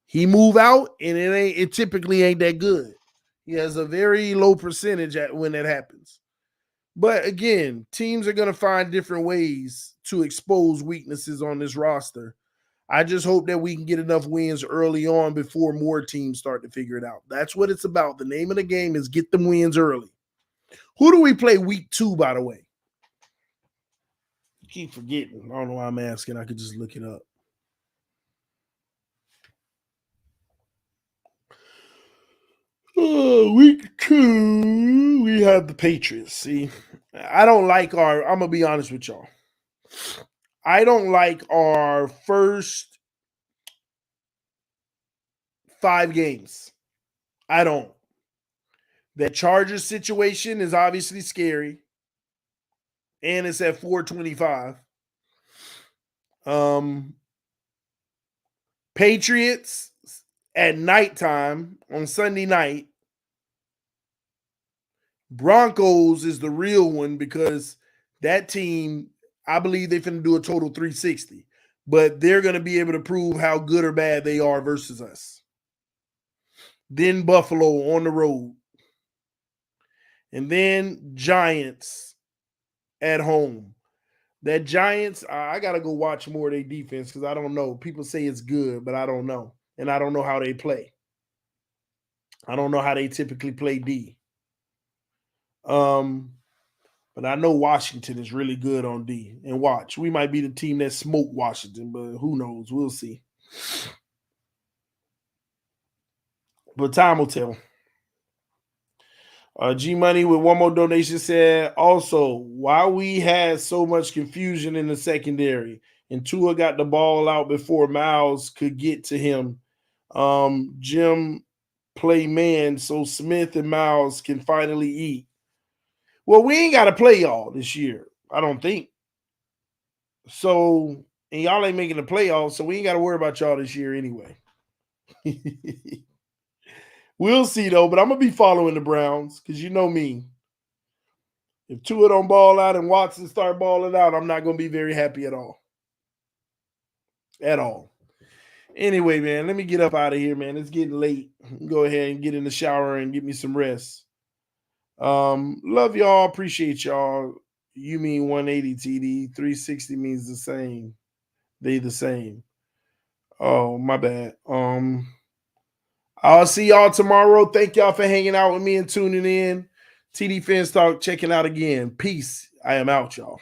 he move out, and it typically ain't that good. He has a very low percentage when that happens. But again, teams are going to find different ways to expose weaknesses on this roster. I just hope that we can get enough wins early on before more teams start to figure it out. That's what it's about. The name of the game is get them wins early. Who do we play week 2, by the way? I keep forgetting. I don't know why I'm asking. I could just look it up. Week 2, we have the Patriots. See, I don't like I'm going to be honest with y'all. I don't like our first 5 games. I don't. That Chargers situation is obviously scary. And it's at 425. Patriots at nighttime on Sunday night. Broncos is the real one because that team, I believe they're going to do a total 360. But they're going to be able to prove how good or bad they are versus us. Then Buffalo on the road. And then Giants at home. That Giants, I got to go watch more of their defense because I don't know. People say it's good, but I don't know. And I don't know how they play. I don't know how they typically play D. But I know Washington is really good on D. And watch, we might be the team that smoked Washington, but who knows? We'll see. But time will tell. G Money with one more donation said, also, why we had so much confusion in the secondary and Tua got the ball out before Miles could get to him. Jim play man so Smith and Miles can finally eat. Well, we ain't got to play y'all this year, I don't think. So, And y'all ain't making the playoffs, so we ain't got to worry about y'all this year anyway. We'll see, though, but I'm going to be following the Browns because you know me. If Tua don't ball out and Watson start balling out, I'm not going to be very happy at all. At all. Anyway, man, let me get up out of here, man. It's getting late. Go ahead and get in the shower and get me some rest. Love y'all. Appreciate y'all. You mean 180, TD. 360 means the same. They the same. Oh, my bad. I'll see y'all tomorrow. Thank y'all for hanging out with me and tuning in. TD Fans Talk checking out again. Peace. I am out, y'all.